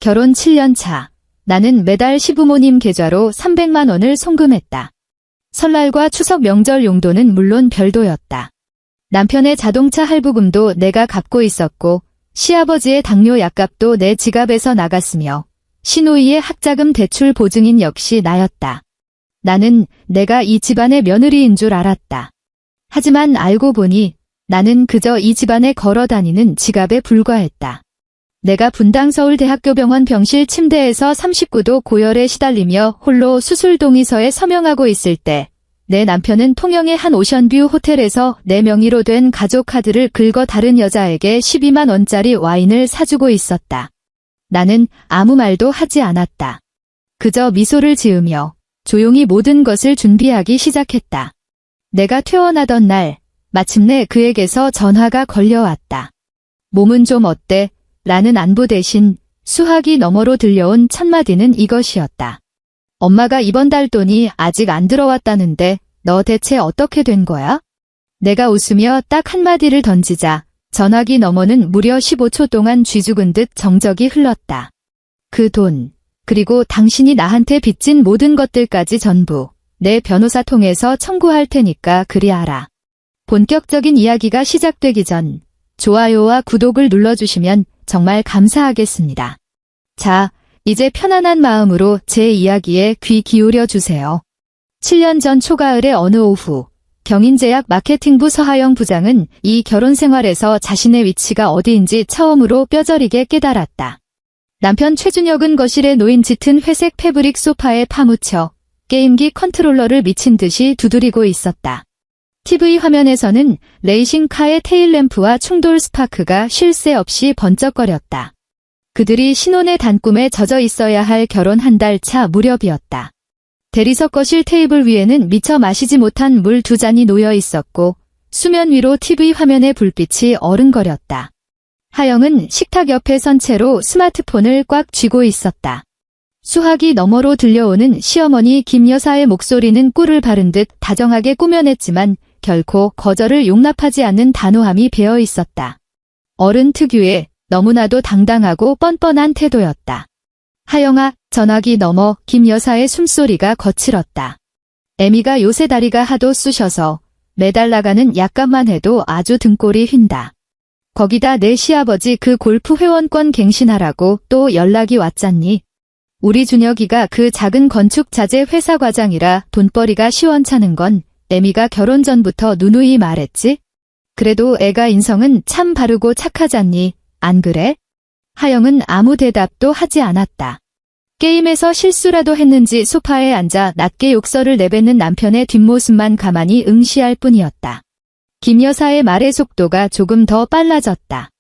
결혼 7년 차. 나는 매달 시부모님 계좌로 300만 원을 송금했다. 설날과 추석 명절 용도는 물론 별도였다. 남편의 자동차 할부금도 내가 갚고 있었고 시아버지의 당뇨 약값도 내 지갑에서 나갔으며 시누이의 학자금 대출 보증인 역시 나였다. 나는 내가 이 집안의 며느리인 줄 알았다. 하지만 알고 보니 나는 그저 이 집안에 걸어다니는 지갑에 불과했다. 내가 분당 서울대학교병원 병실 침대에서 39도 고열에 시달리며 홀로 수술 동의서에 서명하고 있을 때 내 남편은 통영의 한 오션뷰 호텔에서 내 명의로 된 가족 카드를 긁어 다른 여자에게 12만 원짜리 와인을 사주고 있었다. 나는 아무 말도 하지 않았다. 그저 미소를 지으며 조용히 모든 것을 준비하기 시작했다. 내가 퇴원하던 날 마침내 그에게서 전화가 걸려왔다. 몸은 좀 어때? 라는 안부 대신 수화기 너머로 들려온 첫마디는 이것이었다. 엄마가 이번 달 돈이 아직 안 들어왔다는데 너 대체 어떻게 된 거야? 내가 웃으며 딱 한마디를 던지자 전화기 너머는 무려 15초 동안 쥐죽은 듯 정적이 흘렀다. 그 돈, 그리고 당신이 나한테 빚진 모든 것들까지 전부 내 변호사 통해서 청구할 테니까 그리 알아. 본격적인 이야기가 시작되기 전 좋아요와 구독을 눌러주시면 정말 감사하겠습니다. 자, 이제 편안한 마음으로 제 이야기에 귀 기울여 주세요. 7년 전 초가을의 어느 오후, 경인제약 마케팅부 서하영 부장은 이 결혼 생활에서 자신의 위치가 어디인지 처음으로 뼈저리게 깨달았다. 남편 최준혁은 거실에 놓인 짙은 회색 패브릭 소파에 파묻혀 게임기 컨트롤러를 미친 듯이 두드리고 있었다. TV 화면에서는 레이싱카의 테일램프와 충돌 스파크가 쉴 새 없이 번쩍거렸다. 그들이 신혼의 단꿈에 젖어 있어야 할 결혼 한 달 차 무렵이었다. 대리석 거실 테이블 위에는 미처 마시지 못한 물 2잔이 놓여 있었고 수면 위로 TV 화면의 불빛이 어른거렸다. 하영은 식탁 옆에 선 채로 스마트폰을 꽉 쥐고 있었다. 수화기 너머로 들려오는 시어머니 김 여사의 목소리는 꿀을 바른 듯 다정하게 꾸며냈지만 결코 거절을 용납하지 않는 단호함이 배어 있었다. 어른 특유의 너무나도 당당하고 뻔뻔한 태도였다. 하영아, 전화기 너머 김 여사의 숨소리가 거칠었다. 애미가 요새 다리가 하도 쑤셔서 매달 나가는 약값만 해도 아주 등골이 휜다. 거기다 내 시아버지 그 골프 회원권 갱신하라고 또 연락이 왔잖니. 우리 준혁이가 그 작은 건축 자재 회사 과장이라 돈벌이가 시원찮은 건 애미가 결혼 전부터 누누이 말했지? 그래도 애가 인성은 참 바르고 착하잖니, 안 그래? 하영은 아무 대답도 하지 않았다. 게임에서 실수라도 했는지 소파에 앉아 낮게 욕설을 내뱉는 남편의 뒷모습만 가만히 응시할 뿐이었다. 김 여사의 말의 속도가 조금 더 빨라졌다.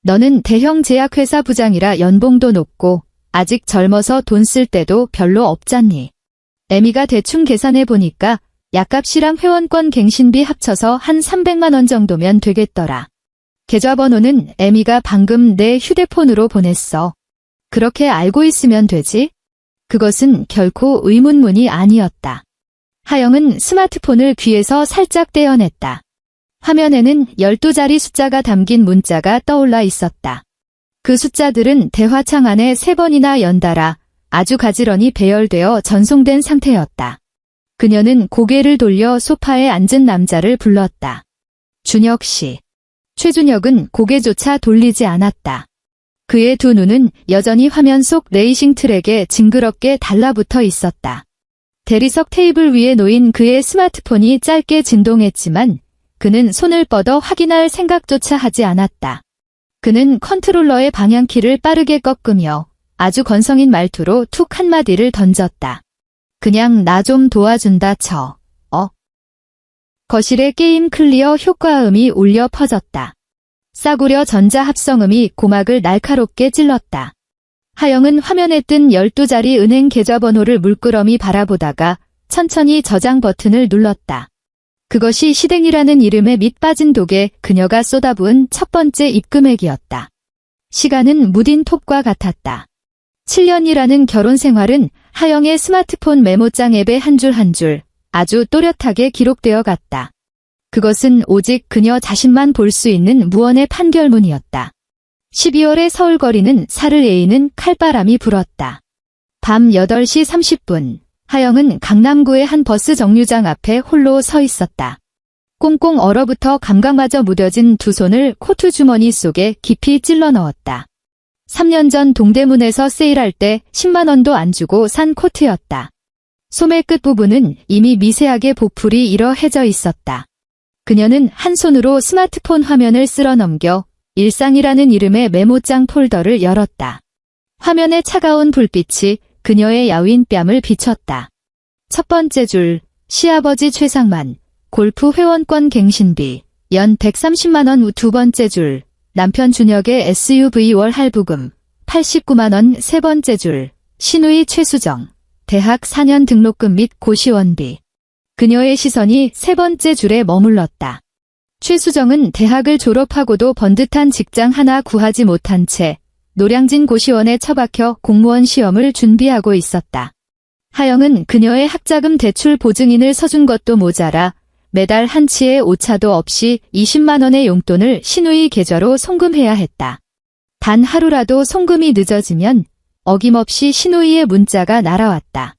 너는 대형 제약회사 부장이라 연봉도 높고 아직 젊어서 돈 쓸 때도 별로 없잖니. 애미가 대충 계산해보니까 약값이랑 회원권 갱신비 합쳐서 한 300만 원 정도면 되겠더라. 계좌번호는 애미가 방금 내 휴대폰으로 보냈어. 그렇게 알고 있으면 되지? 그것은 결코 의문문이 아니었다. 하영은 스마트폰을 귀에서 살짝 떼어냈다. 화면에는 12자리 숫자가 담긴 문자가 떠올라 있었다. 그 숫자들은 대화창 안에 3번이나 연달아 아주 가지런히 배열되어 전송된 상태였다. 그녀는 고개를 돌려 소파에 앉은 남자를 불렀다. 준혁 씨. 최준혁은 고개조차 돌리지 않았다. 그의 두 눈은 여전히 화면 속 레이싱 트랙에 징그럽게 달라붙어 있었다. 대리석 테이블 위에 놓인 그의 스마트폰이 짧게 진동했지만 그는 손을 뻗어 확인할 생각조차 하지 않았다. 그는 컨트롤러의 방향키를 빠르게 꺾으며 아주 건성인 말투로 툭 한마디를 던졌다. 그냥 나 좀 도와준다 쳐. 거실에 게임 클리어 효과음이 울려 퍼졌다. 싸구려 전자합성음이 고막을 날카롭게 찔렀다. 하영은 화면에 뜬 12자리 은행 계좌번호를 물끄러미 바라보다가 천천히 저장 버튼을 눌렀다. 그것이 시댕이라는 이름에 밑 빠진 독에 그녀가 쏟아부은 첫 번째 입금액이었다. 시간은 무딘 톱과 같았다. 7년이라는 결혼 생활은 하영의 스마트폰 메모장 앱에 한 줄 한 줄 아주 또렷하게 기록되어 갔다. 그것은 오직 그녀 자신만 볼 수 있는 무언의 판결문이었다. 12월의 서울 거리는 살을 에이는 칼바람이 불었다. 밤 8시 30분, 하영은 강남구의 한 버스 정류장 앞에 홀로 서 있었다. 꽁꽁 얼어붙어 감각마저 무뎌진 두 손을 코트 주머니 속에 깊이 찔러 넣었다. 3년 전 동대문에서 세일할 때 10만 원도 안 주고 산 코트였다. 소매 끝부분은 이미 미세하게 보풀이 일어해져 있었다. 그녀는 한 손으로 스마트폰 화면을 쓸어 넘겨 일상이라는 이름의 메모장 폴더를 열었다. 화면에 차가운 불빛이 그녀의 야윈 뺨을 비췄다. 첫 번째 줄, 시아버지 최상만, 골프 회원권 갱신비, 연 130만 원. 두 번째 줄, 남편 준혁의 SUV 월 할부금, 89만 원. 세 번째 줄, 시누이 최수정, 대학 4년 등록금 및 고시원비. 그녀의 시선이 세 번째 줄에 머물렀다. 최수정은 대학을 졸업하고도 번듯한 직장 하나 구하지 못한 채 노량진 고시원에 처박혀 공무원 시험을 준비하고 있었다. 하영은 그녀의 학자금 대출 보증인을 서준 것도 모자라 매달 한 치의 오차도 없이 20만 원의 용돈을 시누이 계좌로 송금해야 했다. 단 하루라도 송금이 늦어지면 어김없이 시누이의 문자가 날아왔다.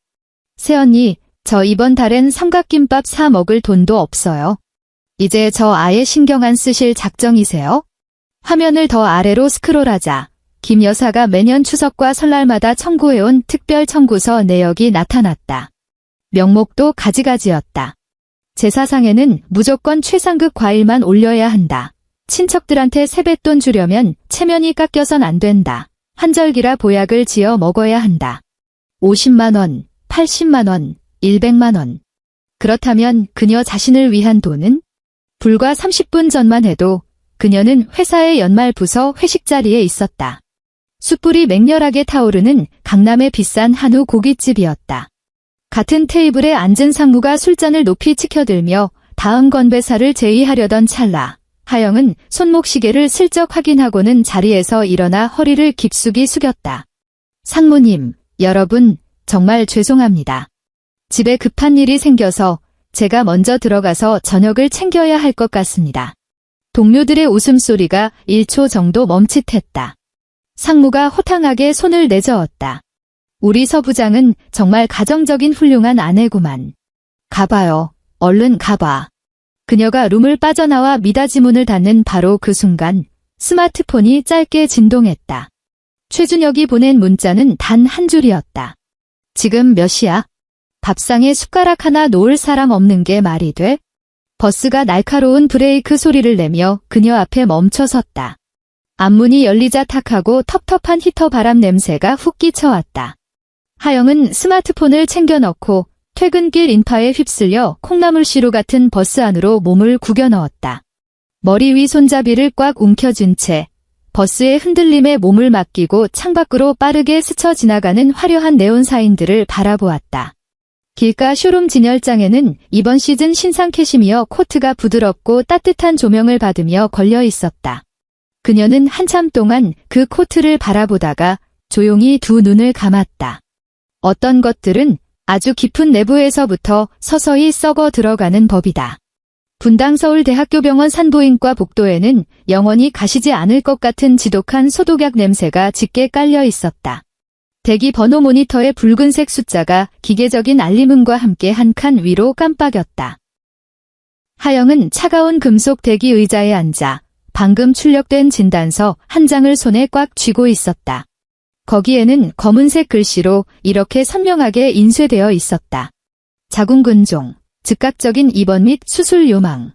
새언니, 저 이번 달엔 삼각김밥 사 먹을 돈도 없어요. 이제 저 아예 신경 안 쓰실 작정이세요? 화면을 더 아래로 스크롤하자 김 여사가 매년 추석과 설날마다 청구해온 특별 청구서 내역이 나타났다. 명목도 가지가지였다. 제사상에는 무조건 최상급 과일만 올려야 한다. 친척들한테 세뱃돈 주려면 체면이 깎여선 안 된다. 한절기라 보약을 지어 먹어야 한다. 50만 원, 80만 원, 100만 원. 그렇다면 그녀 자신을 위한 돈은? 불과 30분 전만 해도 그녀는 회사의 연말 부서 회식 자리에 있었다. 숯불이 맹렬하게 타오르는 강남의 비싼 한우 고깃집이었다. 같은 테이블에 앉은 상무가 술잔을 높이 치켜들며 다음 건배사를 제의하려던 찰나, 하영은 손목시계를 슬쩍 확인하고는 자리에서 일어나 허리를 깊숙이 숙였다. 상무님, 여러분, 정말 죄송합니다. 집에 급한 일이 생겨서 제가 먼저 들어가서 저녁을 챙겨야 할 것 같습니다. 동료들의 웃음소리가 1초 정도 멈칫했다. 상무가 호탕하게 손을 내저었다. 우리 서 부장은 정말 가정적인 훌륭한 아내구만. 가봐요. 얼른 가봐. 그녀가 룸을 빠져나와 미닫이 문을 닫는 바로 그 순간 스마트폰이 짧게 진동했다. 최준혁이 보낸 문자는 단 한 줄이었다. 지금 몇 시야? 밥상에 숟가락 하나 놓을 사람 없는 게 말이 돼? 버스가 날카로운 브레이크 소리를 내며 그녀 앞에 멈춰섰다. 앞문이 열리자 탁하고 텁텁한 히터 바람 냄새가 훅 끼쳐왔다. 하영은 스마트폰을 챙겨 넣고 퇴근길 인파에 휩쓸려 콩나물시루 같은 버스 안으로 몸을 구겨 넣었다. 머리 위 손잡이를 꽉 움켜쥔 채 버스의 흔들림에 몸을 맡기고 창밖으로 빠르게 스쳐 지나가는 화려한 네온 사인들을 바라보았다. 길가 쇼룸 진열장에는 이번 시즌 신상 캐시미어 코트가 부드럽고 따뜻한 조명을 받으며 걸려 있었다. 그녀는 한참 동안 그 코트를 바라보다가 조용히 두 눈을 감았다. 어떤 것들은 아주 깊은 내부에서부터 서서히 썩어 들어가는 법이다. 분당 서울대학교병원 산부인과 복도에는 영원히 가시지 않을 것 같은 지독한 소독약 냄새가 짙게 깔려 있었다. 대기 번호 모니터의 붉은색 숫자가 기계적인 알림음과 함께 한 칸 위로 깜빡였다. 하영은 차가운 금속 대기 의자에 앉아 방금 출력된 진단서 한 장을 손에 꽉 쥐고 있었다. 거기에는 검은색 글씨로 이렇게 선명하게 인쇄되어 있었다. 자궁근종, 즉각적인 입원 및 수술 요망.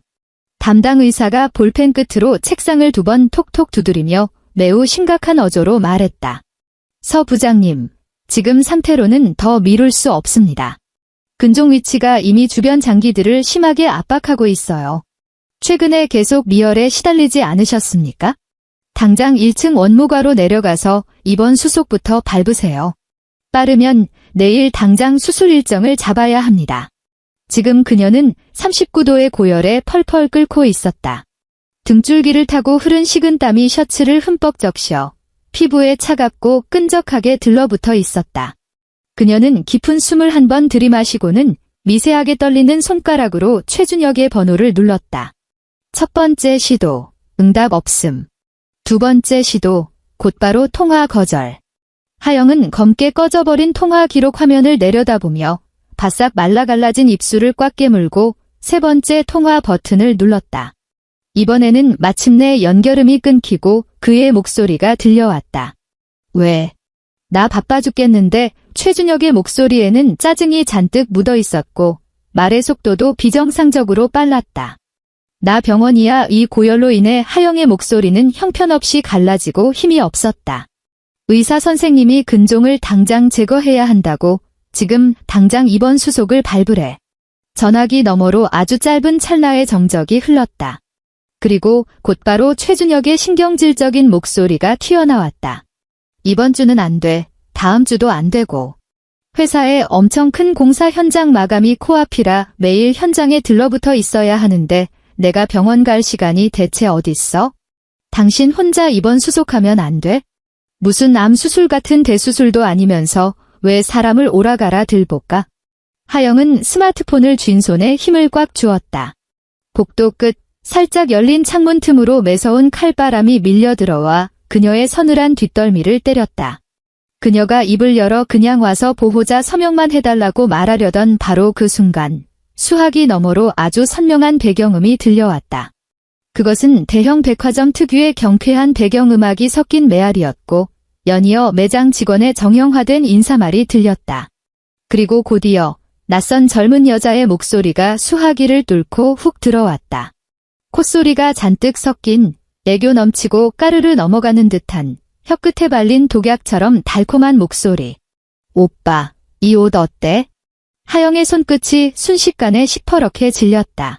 담당 의사가 볼펜 끝으로 책상을 2번 톡톡 두드리며 매우 심각한 어조로 말했다. 서 부장님, 지금 상태로는 더 미룰 수 없습니다. 근종 위치가 이미 주변 장기들을 심하게 압박하고 있어요. 최근에 계속 미열에 시달리지 않으셨습니까? 당장 1층 원무과로 내려가서 입원 수속부터 밟으세요. 빠르면 내일 당장 수술 일정을 잡아야 합니다. 지금 그녀는 39도의 고열에 펄펄 끓고 있었다. 등줄기를 타고 흐른 식은땀이 셔츠를 흠뻑 적셔 피부에 차갑고 끈적하게 들러붙어 있었다. 그녀는 깊은 숨을 한 번 들이마시고는 미세하게 떨리는 손가락으로 최준혁의 번호를 눌렀다. 첫 번째 시도, 응답 없음. 두 번째 시도, 곧바로 통화 거절. 하영은 검게 꺼져버린 통화 기록 화면을 내려다보며 바싹 말라갈라진 입술을 꽉 깨물고 세 번째 통화 버튼을 눌렀다. 이번에는 마침내 연결음이 끊기고 그의 목소리가 들려왔다. 왜? 나 바빠 죽겠는데. 최준혁의 목소리에는 짜증이 잔뜩 묻어 있었고 말의 속도도 비정상적으로 빨랐다. 나 병원이야. 이 고열로 인해 하영의 목소리는 형편없이 갈라지고 힘이 없었다. 의사 선생님이 근종을 당장 제거해야 한다고. 지금 당장 입원 수속을 밟으래. 전화기 너머로 아주 짧은 찰나의 정적이 흘렀다. 그리고 곧바로 최준혁의 신경질적인 목소리가 튀어나왔다. 이번 주는 안 돼. 다음 주도 안 되고. 회사에 엄청 큰 공사 현장 마감이 코앞이라 매일 현장에 들러붙어 있어야 하는데 내가 병원 갈 시간이 대체 어딨어? 당신 혼자 입원 수속하면 안 돼? 무슨 암 수술 같은 대수술도 아니면서 왜 사람을 오라가라 들볶아? 하영은 스마트폰을 쥔 손에 힘을 꽉 주었다. 복도 끝 살짝 열린 창문 틈으로 매서운 칼바람이 밀려 들어와 그녀의 서늘한 뒷덜미를 때렸다. 그녀가 입을 열어 그냥 와서 보호자 서명만 해달라고 말하려던 바로 그 순간 수화기 너머로 아주 선명한 배경음이 들려왔다. 그것은 대형 백화점 특유의 경쾌한 배경음악이 섞인 메아리였고 연이어 매장 직원의 정형화된 인사말이 들렸다. 그리고 곧이어 낯선 젊은 여자의 목소리가 수화기를 뚫고 훅 들어왔다. 콧소리가 잔뜩 섞인 애교 넘치고 까르르 넘어가는 듯한 혀끝에 발린 독약처럼 달콤한 목소리. 오빠, 이 옷 어때? 하영의 손끝이 순식간에 시퍼렇게 질렸다.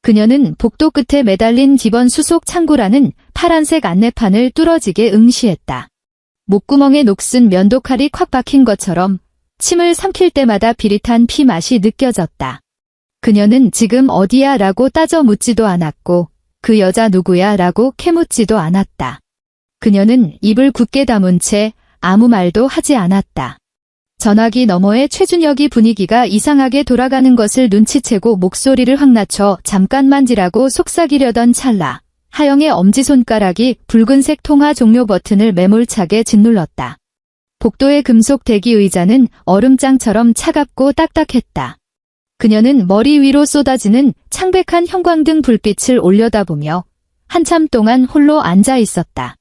그녀는 복도 끝에 매달린 기본 수속 창구라는 파란색 안내판을 뚫어지게 응시했다. 목구멍에 녹슨 면도칼이 콱 박힌 것처럼 침을 삼킬 때마다 비릿한 피 맛이 느껴졌다. 그녀는 지금 어디야? 라고 따져 묻지도 않았고 그 여자 누구야? 라고 캐묻지도 않았다. 그녀는 입을 굳게 다문 채 아무 말도 하지 않았다. 전화기 너머의 최준혁이 분위기가 이상하게 돌아가는 것을 눈치채고 목소리를 확 낮춰 잠깐 만지라고 속삭이려던 찰나 하영의 엄지손가락이 붉은색 통화 종료 버튼을 매몰차게 짓눌렀다. 복도의 금속 대기 의자는 얼음장처럼 차갑고 딱딱했다. 그녀는 머리 위로 쏟아지는 창백한 형광등 불빛을 올려다보며 한참 동안 홀로 앉아 있었다.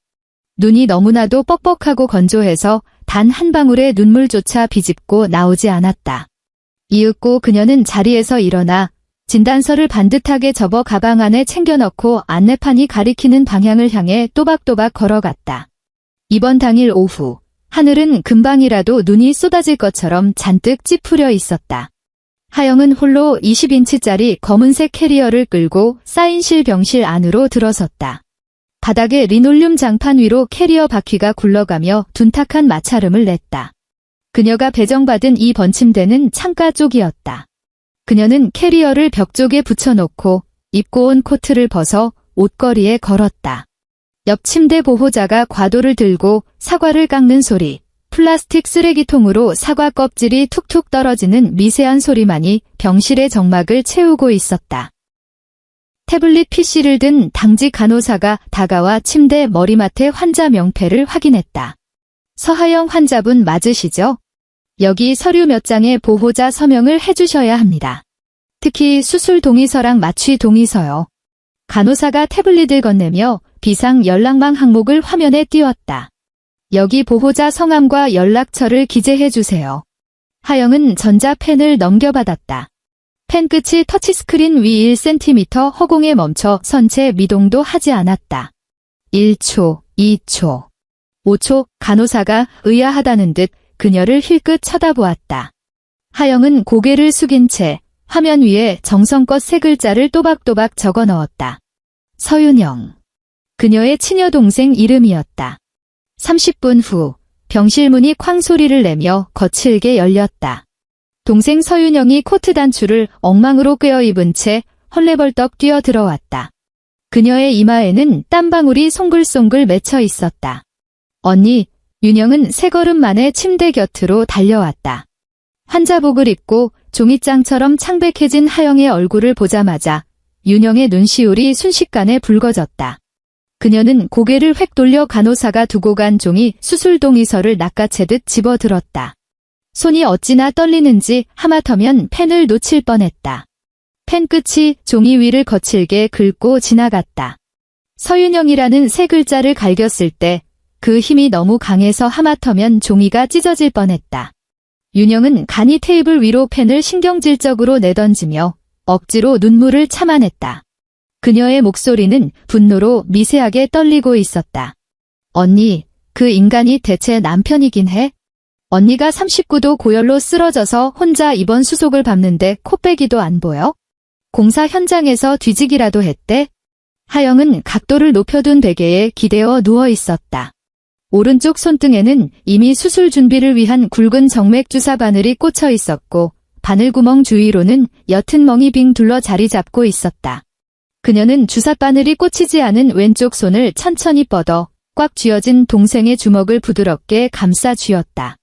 눈이 너무나도 뻑뻑하고 건조해서 단 한 방울의 눈물조차 비집고 나오지 않았다. 이윽고 그녀는 자리에서 일어나 진단서를 반듯하게 접어 가방 안에 챙겨 넣고 안내판이 가리키는 방향을 향해 또박또박 걸어갔다. 입원 당일 오후, 하늘은 금방이라도 눈이 쏟아질 것처럼 잔뜩 찌푸려 있었다. 하영은 홀로 20인치짜리 검은색 캐리어를 끌고 사인실 병실 안으로 들어섰다. 바닥에 리놀륨 장판 위로 캐리어 바퀴가 굴러가며 둔탁한 마찰음을 냈다. 그녀가 배정받은 이 번침대는 창가 쪽이었다. 그녀는 캐리어를 벽 쪽에 붙여놓고 입고 온 코트를 벗어 옷걸이에 걸었다. 옆 침대 보호자가 과도를 들고 사과를 깎는 소리, 플라스틱 쓰레기통으로 사과 껍질이 툭툭 떨어지는 미세한 소리만이 병실의 정막을 채우고 있었다. 태블릿 PC를 든 당직 간호사가 다가와 침대 머리맡에 환자 명패를 확인했다. 서하영 환자분 맞으시죠? 여기 서류 몇 장에 보호자 서명을 해주셔야 합니다. 특히 수술 동의서랑 마취 동의서요. 간호사가 태블릿을 건네며 비상 연락망 항목을 화면에 띄웠다. 여기 보호자 성함과 연락처를 기재해주세요. 하영은 전자펜을 넘겨받았다. 펜 끝이 터치스크린 위 1cm 허공에 멈춰 선체 미동도 하지 않았다. 1초, 2초, 5초 간호사가 의아하다는 듯 그녀를 힐끗 쳐다보았다. 하영은 고개를 숙인 채 화면 위에 정성껏 세 글자를 또박또박 적어 넣었다. 서윤영. 그녀의 친여 동생 이름이었다. 30분 후 병실 문이 쾅 소리를 내며 거칠게 열렸다. 동생 서윤영이 코트 단추를 엉망으로 꿰어 입은 채 헐레벌떡 뛰어 들어왔다. 그녀의 이마에는 땀방울이 송글송글 맺혀 있었다. 언니, 윤영은 세 걸음 만에 침대 곁으로 달려왔다. 환자복을 입고 종이장처럼 창백해진 하영의 얼굴을 보자마자 윤영의 눈시울이 순식간에 붉어졌다. 그녀는 고개를 획 돌려 간호사가 두고 간 종이 수술 동의서를 낚아채듯 집어들었다. 손이 어찌나 떨리는지 하마터면 펜을 놓칠 뻔했다. 펜 끝이 종이 위를 거칠게 긁고 지나갔다. 서윤영이라는 세 글자를 갈겼을 때 그 힘이 너무 강해서 하마터면 종이가 찢어질 뻔했다. 윤영은 간이 테이블 위로 펜을 신경질적으로 내던지며 억지로 눈물을 참아냈다. 그녀의 목소리는 분노로 미세하게 떨리고 있었다. 언니, 그 인간이 대체 남편이긴 해? 언니가 39도 고열로 쓰러져서 혼자 입원 수속을 밟는데 코빼기도 안 보여? 공사 현장에서 뒤지기라도 했대? 하영은 각도를 높여둔 베개에 기대어 누워 있었다. 오른쪽 손등에는 이미 수술 준비를 위한 굵은 정맥 주사 바늘이 꽂혀 있었고 바늘구멍 주위로는 옅은 멍이 빙 둘러 자리 잡고 있었다. 그녀는 주사 바늘이 꽂히지 않은 왼쪽 손을 천천히 뻗어 꽉 쥐어진 동생의 주먹을 부드럽게 감싸 쥐었다.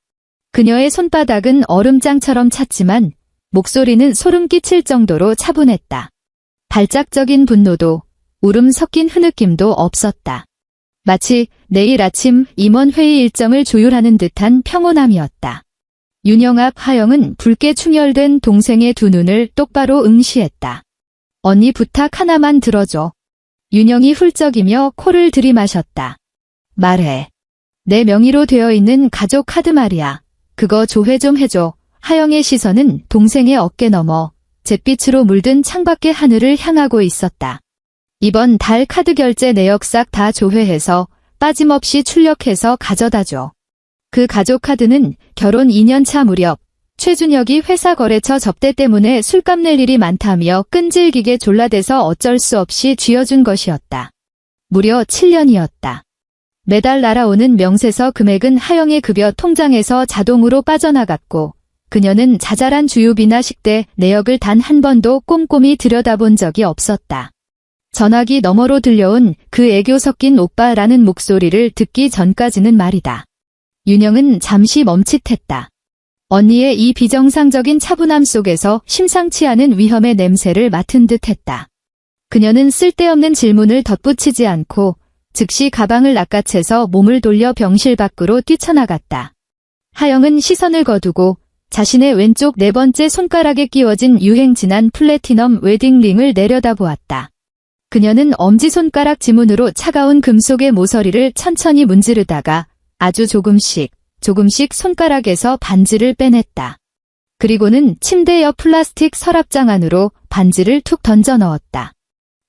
그녀의 손바닥은 얼음장처럼 찼지만 목소리는 소름 끼칠 정도로 차분했다. 발작적인 분노도 울음 섞인 흐느낌도 없었다. 마치 내일 아침 임원회의 일정을 조율하는 듯한 평온함이었다. 윤영 앞 하영은 붉게 충혈된 동생의 두 눈을 똑바로 응시했다. 언니 부탁 하나만 들어줘. 윤영이 훌쩍이며 코를 들이마셨다. 말해. 내 명의로 되어 있는 가족 카드 말이야. 그거 조회 좀 해줘. 하영의 시선은 동생의 어깨 너머 잿빛으로 물든 창밖의 하늘을 향하고 있었다. 이번 달 카드 결제 내역 싹 다 조회해서 빠짐없이 출력해서 가져다줘. 그 가족 카드는 결혼 2년차 무렵 최준혁이 회사 거래처 접대 때문에 술값 낼 일이 많다며 끈질기게 졸라대서 어쩔 수 없이 쥐어준 것이었다. 무려 7년이었다. 매달 날아오는 명세서 금액은 하영의 급여 통장에서 자동으로 빠져나갔고 그녀는 자잘한 주유비나 식대 내역을 단 한 번도 꼼꼼히 들여다본 적이 없었다. 전화기 너머로 들려온 그 애교 섞인 오빠라는 목소리를 듣기 전까지는 말이다. 윤영은 잠시 멈칫했다. 언니의 이 비정상적인 차분함 속에서 심상치 않은 위험의 냄새를 맡은 듯했다. 그녀는 쓸데없는 질문을 덧붙이지 않고 즉시 가방을 낚아채서 몸을 돌려 병실 밖으로 뛰쳐나갔다. 하영은 시선을 거두고 자신의 왼쪽 네 번째 손가락에 끼워진 유행 지난 플래티넘 웨딩링을 내려다보았다. 그녀는 엄지손가락 지문으로 차가운 금속의 모서리를 천천히 문지르다가 아주 조금씩 손가락에서 반지를 빼냈다. 그리고는 침대 옆 플라스틱 서랍장 안으로 반지를 툭 던져 넣었다.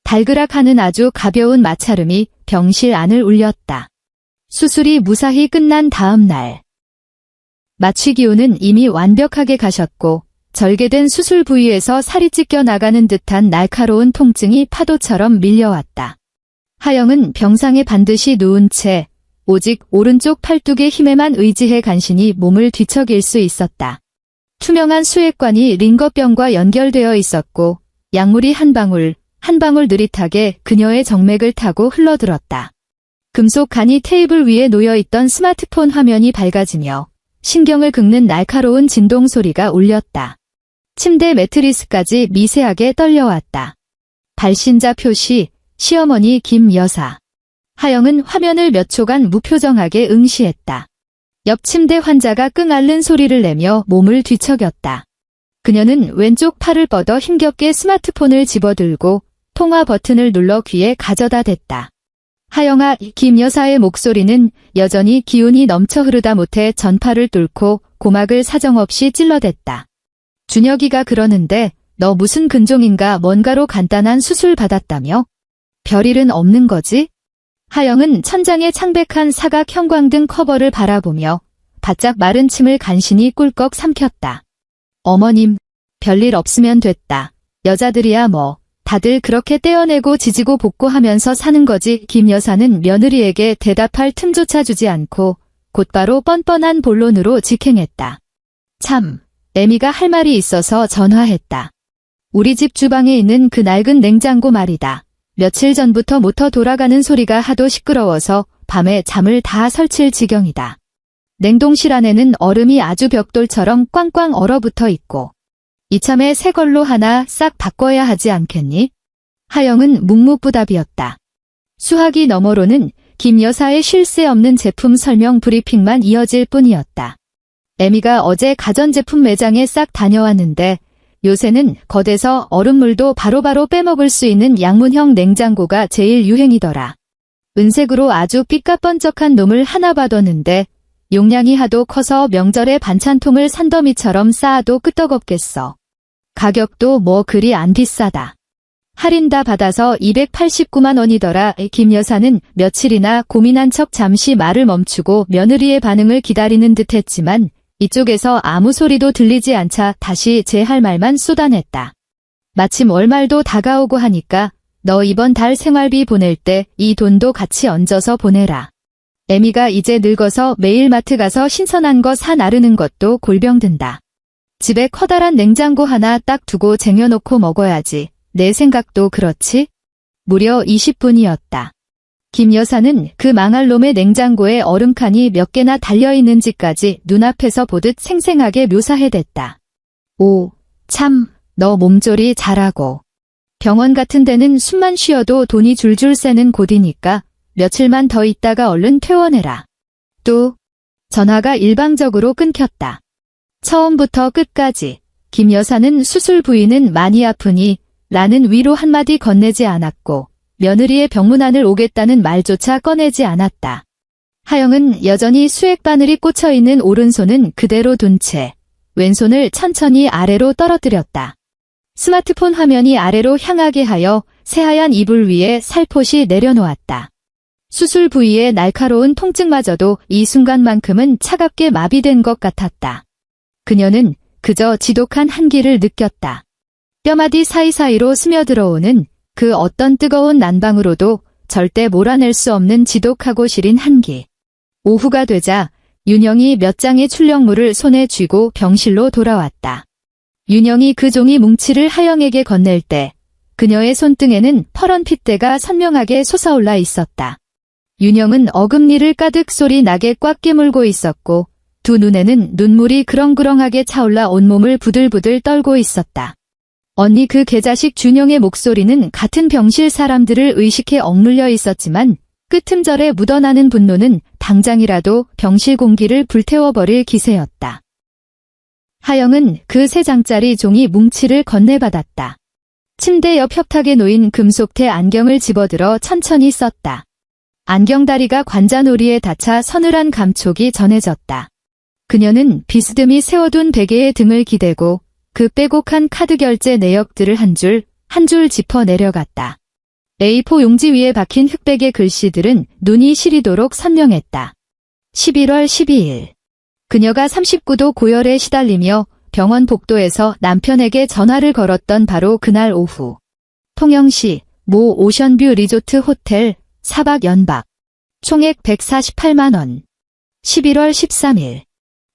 달그락하는 아주 가벼운 마찰음이 병실 안을 울렸다. 수술이 무사히 끝난 다음 날. 마취기운은 이미 완벽하게 가셨고 절개된 수술 부위에서 살이 찢겨 나가는 듯한 날카로운 통증이 파도처럼 밀려왔다. 하영은 병상에 반드시 누운 채 오직 오른쪽 팔뚝의 힘에만 의지해 간신히 몸을 뒤척일 수 있었다. 투명한 수액관이 링거병과 연결되어 있었고 약물이 한 방울 느릿하게 그녀의 정맥을 타고 흘러들었다. 금속 간이 테이블 위에 놓여있던 스마트폰 화면이 밝아지며 신경을 긁는 날카로운 진동 소리가 울렸다. 침대 매트리스까지 미세하게 떨려왔다. 발신자 표시, 시어머니 김 여사. 하영은 화면을 몇 초간 무표정하게 응시했다. 옆 침대 환자가 끙 앓는 소리를 내며 몸을 뒤척였다. 그녀는 왼쪽 팔을 뻗어 힘겹게 스마트폰을 집어들고 통화 버튼을 눌러 귀에 가져다 댔다. 하영아, 김 여사의 목소리는 여전히 기운이 넘쳐 흐르다 못해 전파를 뚫고 고막을 사정없이 찔러댔다. 준혁이가 그러는데 너 무슨 근종인가 뭔가로 간단한 수술 받았다며? 별일은 없는 거지? 하영은 천장의 창백한 사각 형광등 커버를 바라보며 바짝 마른 침을 간신히 꿀꺽 삼켰다. 어머님, 별일 없으면 됐다. 여자들이야 뭐 다들 그렇게 떼어내고 지지고 볶고 하면서 사는 거지. 김 여사는 며느리에게 대답할 틈조차 주지 않고 곧바로 뻔뻔한 본론으로 직행했다. 참, 애미가 할 말이 있어서 전화했다. 우리 집 주방에 있는 그 낡은 냉장고 말이다. 며칠 전부터 모터 돌아가는 소리가 하도 시끄러워서 밤에 잠을 다 설칠 지경이다. 냉동실 안에는 얼음이 아주 벽돌처럼 꽝꽝 얼어붙어 있고 이참에 새 걸로 하나 싹 바꿔야 하지 않겠니? 하영은 묵묵부답이었다. 수화기 너머로는 김 여사의 쉴 새 없는 제품 설명 브리핑만 이어질 뿐이었다. 에미가 어제 가전제품 매장에 싹 다녀왔는데 요새는 겉에서 얼음물도 바로바로 빼먹을 수 있는 양문형 냉장고가 제일 유행이더라. 은색으로 아주 삐까뻔쩍한 놈을 하나 받았는데 용량이 하도 커서 명절에 반찬통을 산더미처럼 쌓아도 끄떡없겠어. 가격도 뭐 그리 안 비싸다. 할인 다 받아서 289만 원이더라. 김 여사는 며칠이나 고민한 척 잠시 말을 멈추고 며느리의 반응을 기다리는 듯 했지만 이쪽에서 아무 소리도 들리지 않자 다시 제 할 말만 쏟아냈다. 마침 월말도 다가오고 하니까 너 이번 달 생활비 보낼 때 이 돈도 같이 얹어서 보내라. 에미가 이제 늙어서 매일 마트 가서 신선한 거 사 나르는 것도 골병든다. 집에 커다란 냉장고 하나 딱 두고 쟁여놓고 먹어야지. 내 생각도 그렇지? 무려 20분이었다. 김 여사는 그 망할 놈의 냉장고에 얼음칸이 몇 개나 달려있는지까지 눈앞에서 보듯 생생하게 묘사해댔다. 오, 참, 너 몸조리 잘하고. 병원 같은 데는 숨만 쉬어도 돈이 줄줄 새는 곳이니까 며칠만 더 있다가 얼른 퇴원해라. 또, 전화가 일방적으로 끊겼다. 처음부터 끝까지 김 여사는 수술 부위는 많이 아프니 라는 위로 한마디 건네지 않았고 며느리의 병문안을 오겠다는 말조차 꺼내지 않았다. 하영은 여전히 수액 바늘이 꽂혀있는 오른손은 그대로 둔 채 왼손을 천천히 아래로 떨어뜨렸다. 스마트폰 화면이 아래로 향하게 하여 새하얀 이불 위에 살포시 내려놓았다. 수술 부위의 날카로운 통증마저도 이 순간만큼은 차갑게 마비된 것 같았다. 그녀는 그저 지독한 한기를 느꼈다. 뼈마디 사이사이로 스며들어오는 그 어떤 뜨거운 난방으로도 절대 몰아낼 수 없는 지독하고 시린 한기. 오후가 되자 윤영이 몇 장의 출력물을 손에 쥐고 병실로 돌아왔다. 윤영이 그 종이 뭉치를 하영에게 건넬 때 그녀의 손등에는 퍼런 핏대가 선명하게 솟아올라 있었다. 윤영은 어금니를 가득 소리 나게 꽉 깨물고 있었고 두 눈에는 눈물이 그렁그렁하게 차올라 온몸을 부들부들 떨고 있었다. 언니 그 개자식 준영의 목소리는 같은 병실 사람들을 의식해 억눌려 있었지만 끄틈절에 묻어나는 분노는 당장이라도 병실 공기를 불태워버릴 기세였다. 하영은 그 3장짜리 종이 뭉치를 건네받았다. 침대 옆 협탁에 놓인 금속태 안경을 집어들어 천천히 썼다. 안경다리가 관자놀이에 닿자 서늘한 감촉이 전해졌다. 그녀는 비스듬히 세워둔 베개에 등을 기대고 그 빼곡한 카드 결제 내역들을 한 줄 한 줄 짚어 내려갔다. A4 용지 위에 박힌 흑백의 글씨들은 눈이 시리도록 선명했다. 11월 12일. 그녀가 39도 고열에 시달리며 병원 복도에서 남편에게 전화를 걸었던 바로 그날 오후. 통영시 모 오션뷰 리조트 호텔 4박 연박. 총액 148만 원. 11월 13일.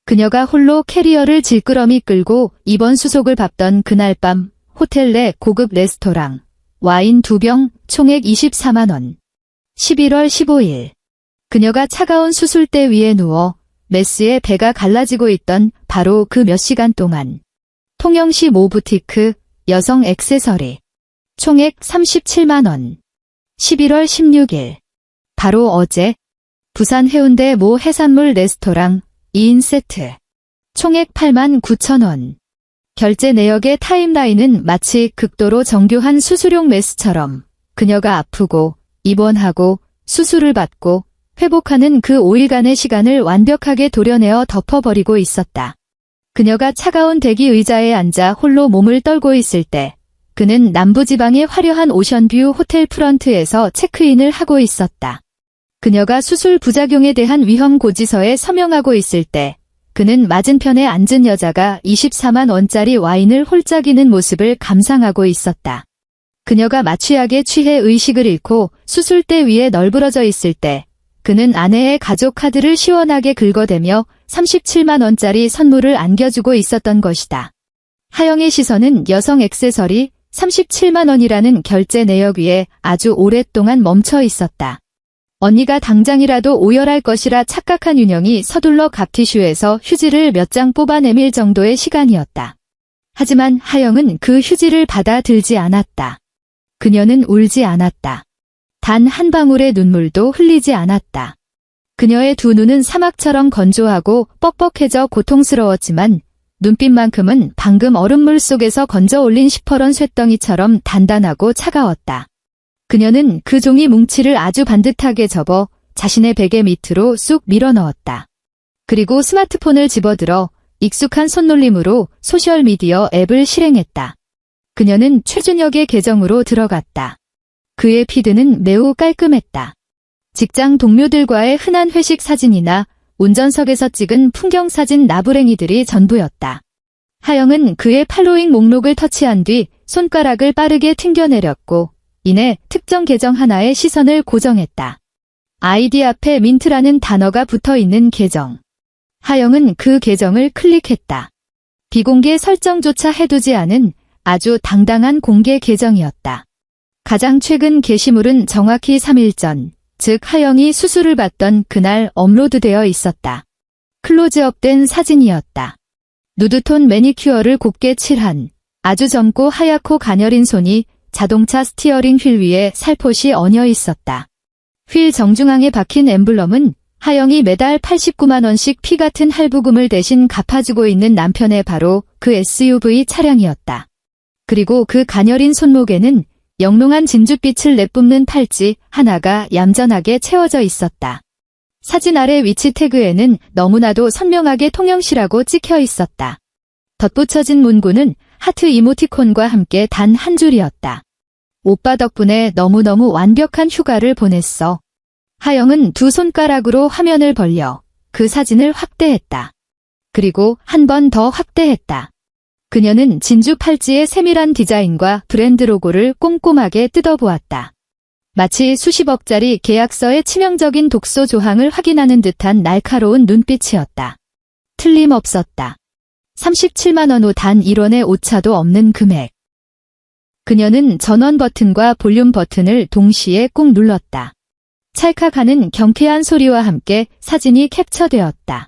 그녀가 홀로 캐리어를 질끄러미 끌고 입원 수속을 밟던 그날 밤 호텔 내 고급 레스토랑 와인 2병 총액 24만 원. 11월 15일. 그녀가 차가운 수술대 위에 누워 메스에 배가 갈라지고 있던 바로 그 몇 시간 동안 통영시 모 부티크 여성 액세서리 총액 37만 원. 11월 16일. 바로 어제 부산 해운대 모 해산물 레스토랑 2인 세트. 총액 8만 9천 원. 결제 내역의 타임라인은 마치 극도로 정교한 수술용 메스처럼 그녀가 아프고 입원하고 수술을 받고 회복하는 그 5일간의 시간을 완벽하게 도려내어 덮어버리고 있었다. 그녀가 차가운 대기 의자에 앉아 홀로 몸을 떨고 있을 때 그는 남부지방의 화려한 오션뷰 호텔 프런트에서 체크인을 하고 있었다. 그녀가 수술 부작용에 대한 위험 고지서에 서명하고 있을 때 그는 맞은편에 앉은 여자가 24만 원짜리 와인을 홀짝이는 모습을 감상하고 있었다. 그녀가 마취약에 취해 의식을 잃고 수술대 위에 널브러져 있을 때 그는 아내의 가족 카드를 시원하게 긁어대며 37만 원짜리 선물을 안겨주고 있었던 것이다. 하영의 시선은 여성 액세서리 37만 원이라는 결제 내역 위에 아주 오랫동안 멈춰 있었다. 언니가 당장이라도 오열할 것이라 착각한 윤영이 서둘러 갑티슈에서 휴지를 몇 장 뽑아내밀 정도의 시간이었다. 하지만 하영은 그 휴지를 받아들지 않았다. 그녀는 울지 않았다. 단 한 방울의 눈물도 흘리지 않았다. 그녀의 두 눈은 사막처럼 건조하고 뻑뻑해져 고통스러웠지만 눈빛만큼은 방금 얼음물 속에서 건져 올린 시퍼런 쇳덩이처럼 단단하고 차가웠다. 그녀는 그 종이 뭉치를 아주 반듯하게 접어 자신의 베개 밑으로 쑥 밀어넣었다. 그리고 스마트폰을 집어들어 익숙한 손놀림으로 소셜미디어 앱을 실행했다. 그녀는 최준혁의 계정으로 들어갔다. 그의 피드는 매우 깔끔했다. 직장 동료들과의 흔한 회식 사진이나 운전석에서 찍은 풍경사진 나부랭이들이 전부였다. 하영은 그의 팔로잉 목록을 터치한 뒤 손가락을 빠르게 튕겨내렸고 이내 특정 계정 하나에 시선을 고정했다. 아이디 앞에 민트라는 단어가 붙어있는 계정. 하영은 그 계정을 클릭했다. 비공개 설정조차 해두지 않은 아주 당당한 공개 계정이었다. 가장 최근 게시물은 정확히 3일 전, 즉 하영이 수술을 받던 그날 업로드되어 있었다. 클로즈업된 사진이었다. 누드톤 매니큐어를 곱게 칠한 아주 젊고 하얗고 가녀린 손이 자동차 스티어링 휠 위에 살포시 얹어 있었다. 휠 정중앙에 박힌 엠블럼은 하영이 매달 89만 원씩 피 같은 할부금을 대신 갚아주고 있는 남편의 바로 그 SUV 차량이었다. 그리고 그 가녀린 손목에는 영롱한 진주빛을 내뿜는 팔찌 하나가 얌전하게 채워져 있었다. 사진 아래 위치 태그에는 너무나도 선명하게 통영시라고 찍혀 있었다. 덧붙여진 문구는 하트 이모티콘과 함께 단 한 줄이었다. 오빠 덕분에 너무너무 완벽한 휴가를 보냈어. 하영은 두 손가락으로 화면을 벌려 그 사진을 확대했다. 그리고 한 번 더 확대했다. 그녀는 진주 팔찌의 세밀한 디자인과 브랜드 로고를 꼼꼼하게 뜯어보았다. 마치 수십억짜리 계약서의 치명적인 독소 조항을 확인하는 듯한 날카로운 눈빛이었다. 틀림없었다. 37만 원 후 단 1원의 오차도 없는 금액. 그녀는 전원 버튼과 볼륨 버튼을 동시에 꾹 눌렀다. 찰칵하는 경쾌한 소리와 함께 사진이 캡처되었다.